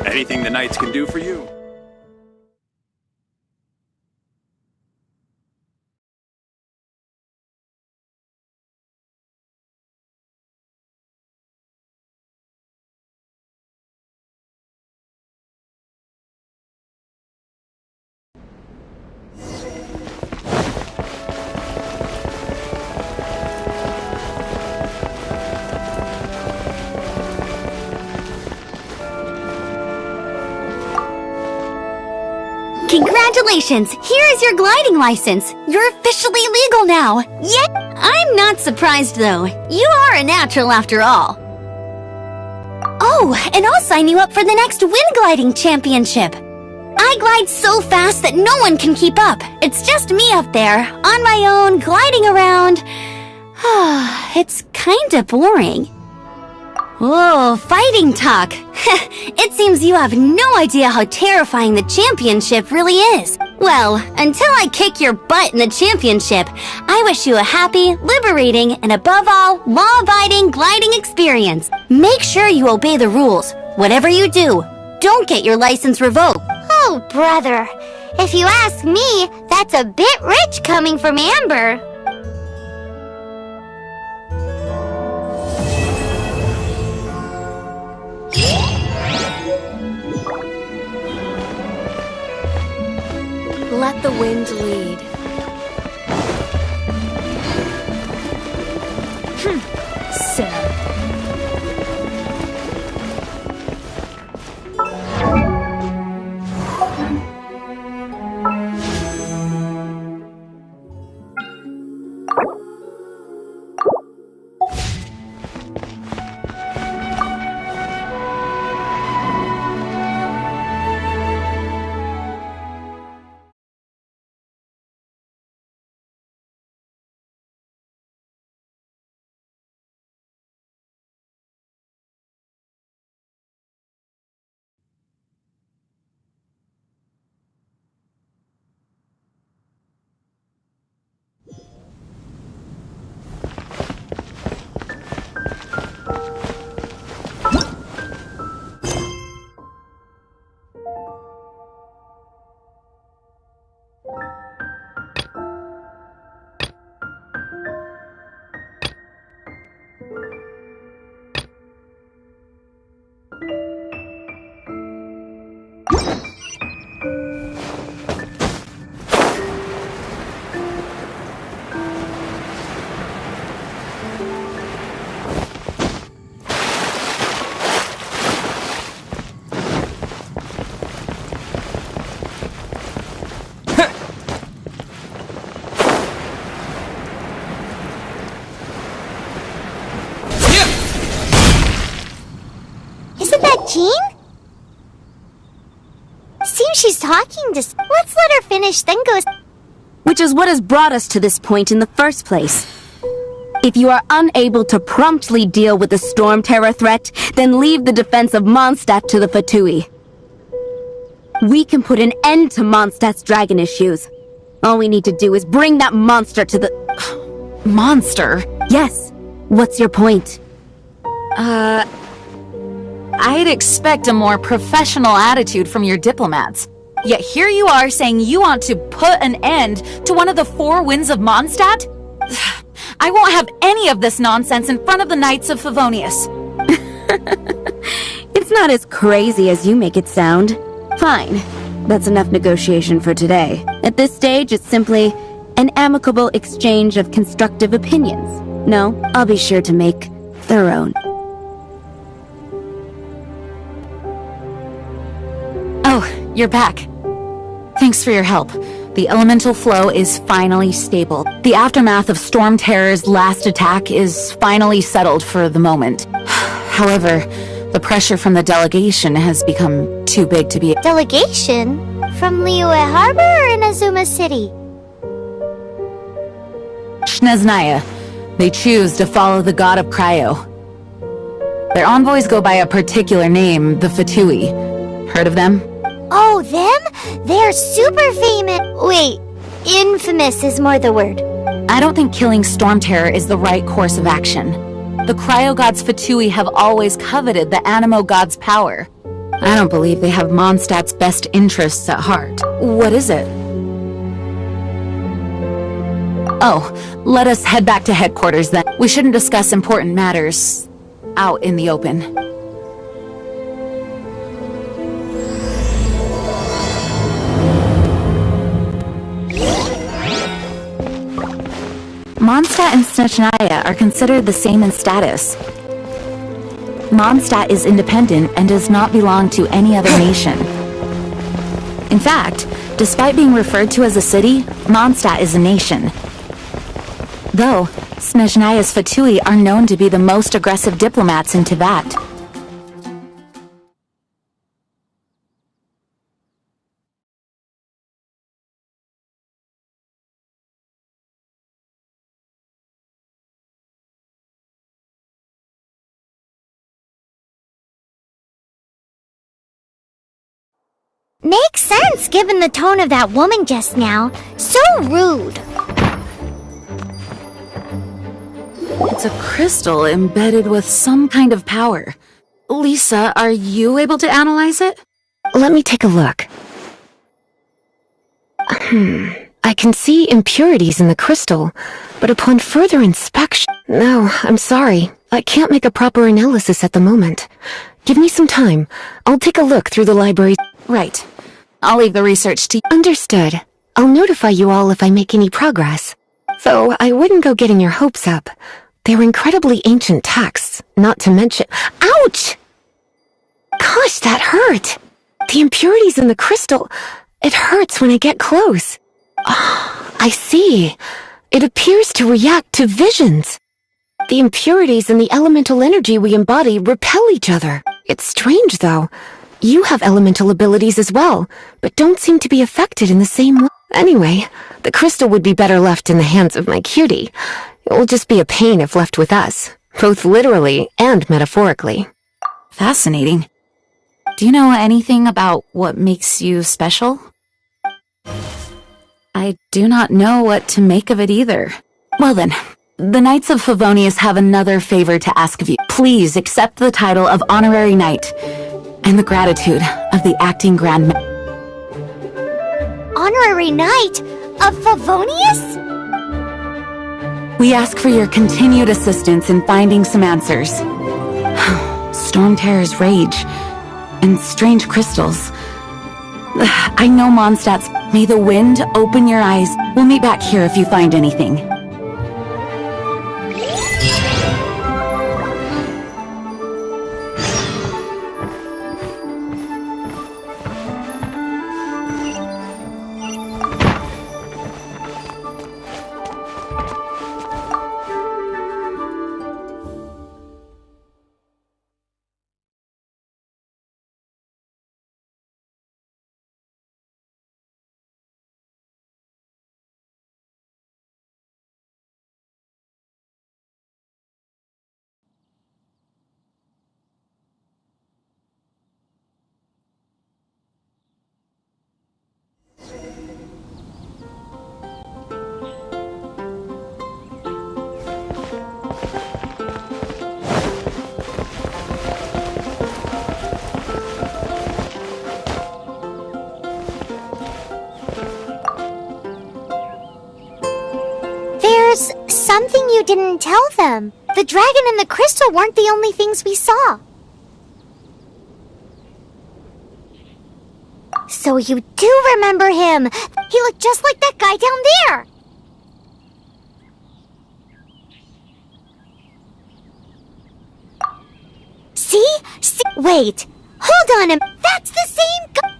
Anything the Knights can do for you? Congratulations! Here is your gliding license. You're officially legal now. Yay! I'm not surprised though. You are a natural after all. Oh, and I'll sign you up for the next wind gliding championship. I glide so fast that no one can keep up. It's just me up there, on my own, gliding around. It's kinda boring. Whoa, fighting talk. It seems you have no idea how terrifying the championship really is. Well, until I kick your butt in the championship, I wish you a happy, liberating, and above all, law-abiding gliding experience. Make sure you obey the rules. Whatever you do, don't get your license revoked. Oh, brother. If you ask me, that's a bit rich coming from Amber. Let the wind lead. Sam. Jean? Seems she's talking to... Let's let her finish, then go... Which is what has brought us to this point in the first place. If you are unable to promptly deal with the storm terror threat, then leave the defense of Mondstadt to the Fatui. We can put an end to Mondstadt's dragon issues. All we need to do is bring that monster to the... Monster? Yes. What's your point? I'd expect a more professional attitude from your diplomats. Yet here you are saying you want to put an end to one of the four winds of Mondstadt? I won't have any of this nonsense in front of the Knights of Favonius. It's not as crazy as you make it sound. Fine. That's enough negotiation for today. At this stage, it's simply an amicable exchange of constructive opinions. No, I'll be sure to make thorough. Oh, you're back. Thanks for your help. The elemental flow is finally stable. The aftermath of Storm Terror's last attack is finally settled for the moment. However, the pressure from the delegation has become too big to be... Delegation? From Liyue Harbor or in Azuma City? Snezhnaya. They choose to follow the god of Cryo. Their envoys go by a particular name, the Fatui. Heard of them? Oh, them? They're super famous. Wait, infamous is more the word. I don't think killing Storm Terror is the right course of action. The Cryo God's Fatui have always coveted the Animo God's power. I don't believe they have Mondstadt's best interests at heart. What is it? Oh, let us head back to headquarters then. We shouldn't discuss important matters out in the open. Mondstadt and Snezhnaya are considered the same in status. Mondstadt is independent and does not belong to any other nation. In fact, despite being referred to as a city, Mondstadt is a nation. Though, Snezhnaya's Fatui are known to be the most aggressive diplomats in Teyvat. Makes sense, given the tone of that woman just now. So rude. It's a crystal embedded with some kind of power. Lisa, are you able to analyze it? Let me take a look. I can see impurities in the crystal, but upon further inspection... No, I'm sorry. I can't make a proper analysis at the moment. Give me some time. I'll take a look through the library. Right. I'll leave the research to you. Understood. I'll notify you all if I make any progress. Though I wouldn't go getting your hopes up. They're incredibly ancient texts, not to mention... Ouch! Gosh, that hurt! The impurities in the crystal... It hurts when I get close. Oh, I see. It appears to react to visions. The impurities and the elemental energy we embody repel each other. It's strange, though. You have elemental abilities as well, but don't seem to be affected in the same way. Anyway, the crystal would be better left in the hands of my cutie. It will just be a pain if left with us, both literally and metaphorically. Fascinating. Do you know anything about what makes you special? I do not know what to make of it either. Well then, the Knights of Favonius have another favor to ask of you. Please accept the title of Honorary Knight and the gratitude of the Acting Grand Honorary Knight of Favonius? We ask for your continued assistance in finding some answers. Storm Terror's rage and strange crystals. I know Mondstadt's. May the wind open your eyes. We'll meet back here if you find anything. There's something you didn't tell them. The dragon and the crystal weren't the only things we saw. So you do remember him. He looked just like that guy down there. See? Wait. Hold on. That's the same guy.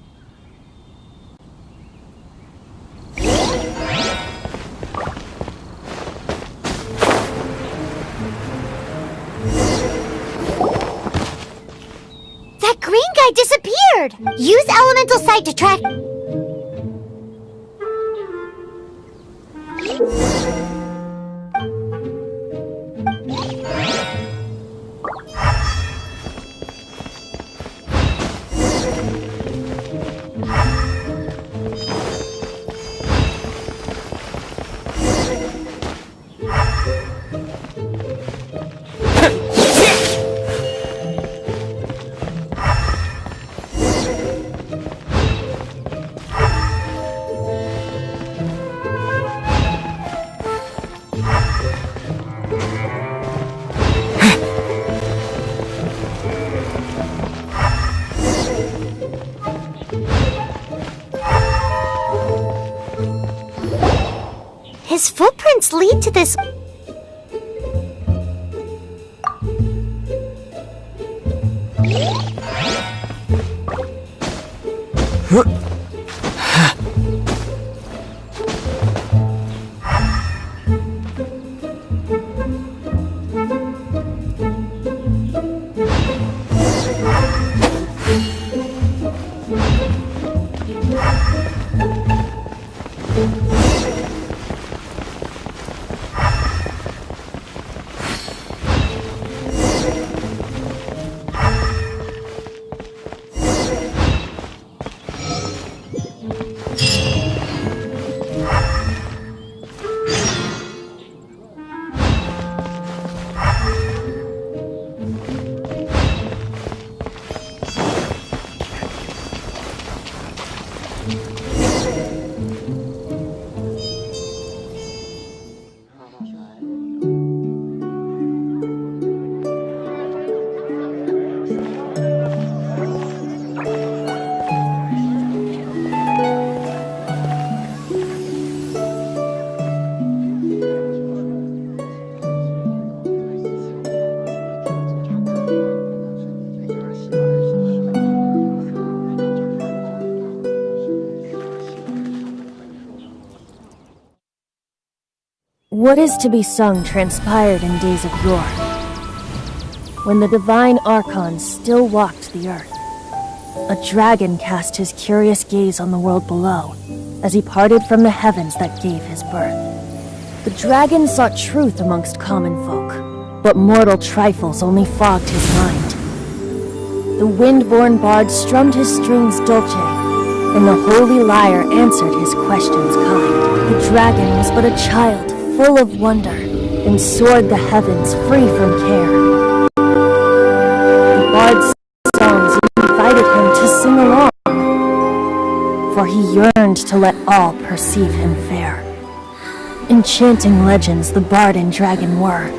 That green guy disappeared! Use elemental sight to track... His footprints lead to this... What is to be sung transpired in days of yore, when the divine archons still walked the earth. A dragon cast his curious gaze on the world below, as he parted from the heavens that gave his birth. The dragon sought truth amongst common folk, but mortal trifles only fogged his mind. The wind-born bard strummed his strings dolce, and the holy lyre answered his questions kind. The dragon was but a child, full of wonder, and soared the heavens free from care. The bard's songs invited him to sing along, for he yearned to let all perceive him fair. Enchanting legends the bard and dragon were,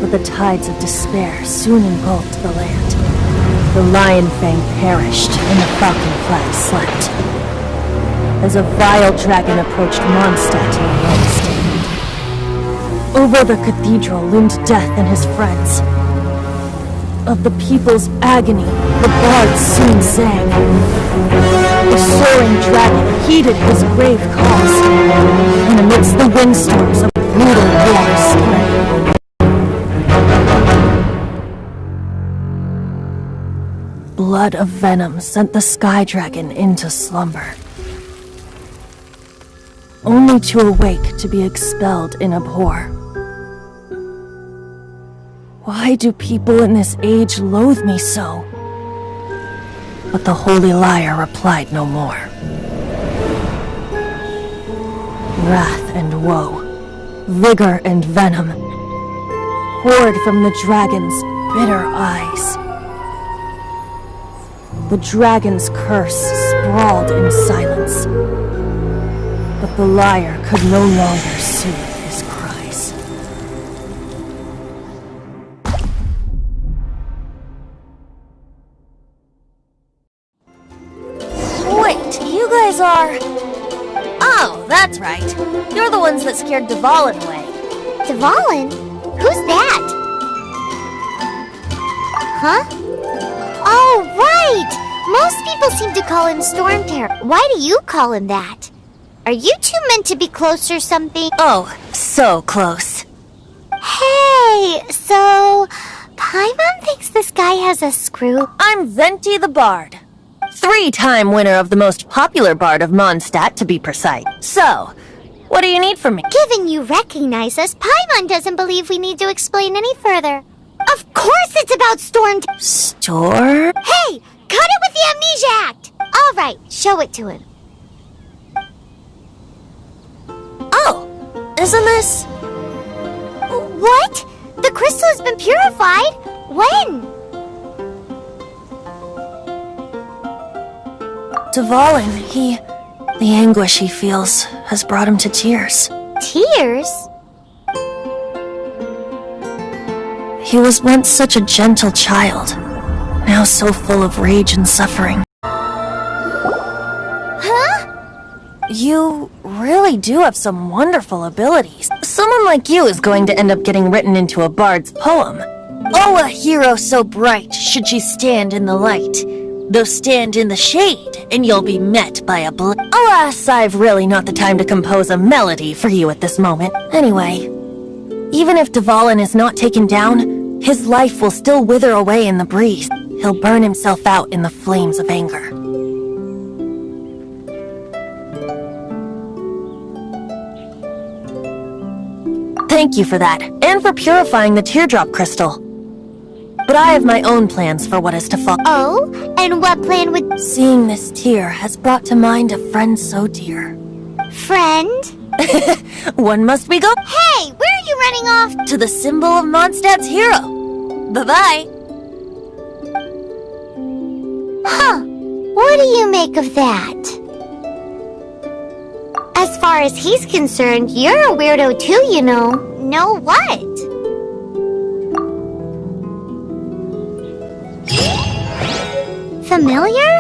but the tides of despair soon engulfed the land. The lion fang perished, and the falcon flag slept, as a vile dragon approached Mondstadt in a lone stand. Over the cathedral loomed death and his friends. Of the people's agony, the bard soon sang. The soaring dragon heeded his grave calls, and amidst the windstorms of brutal war sprang. Blood of venom sent the sky dragon into slumber, only to awake to be expelled in abhor. Why do people in this age loathe me so? But the holy lyre replied no more. Wrath and woe, vigor and venom, poured from the dragon's bitter eyes. The dragon's curse sprawled in silence, but the lyre could no longer soothe his cries. Wait, you guys are... Oh, that's right. You're the ones that scared Dvalin away. Dvalin? Who's that? Huh? Oh, right! Most people seem to call him Storm Terror. Why do you call him that? Are you two meant to be close or something? Oh, so close. Hey, so... Paimon thinks this guy has a screw. I'm Venti the Bard. 3-time winner of the most popular bard of Mondstadt, to be precise. So, what do you need from me? Given you recognize us, Paimon doesn't believe we need to explain any further. Of course it's about Storm... Storm? Hey! Cut it with the Amnesia Act! Alright, show it to him. Oh! Isn't this... What? The crystal has been purified? When? Dvalin, the anguish he feels has brought him to tears. Tears? He was once such a gentle child, now so full of rage and suffering. Huh? You really do have some wonderful abilities. Someone like you is going to end up getting written into a bard's poem. Oh, a hero so bright should she stand in the light, though stand in the shade, and you'll be met by a Alas, I've really not the time to compose a melody for you at this moment. Anyway, even if Dvalin is not taken down, his life will still wither away in the breeze. He'll burn himself out in the flames of anger. Thank you for that, and for purifying the teardrop crystal. But I have my own plans for what is to follow. Oh? And what plan would... Seeing this tear has brought to mind a friend so dear. Friend? One must be go- Hey! Where are you running off? To the symbol of Mondstadt's hero. Bye-bye. Huh. What do you make of that? As far as he's concerned, you're a weirdo too, you know. Know what? Familiar?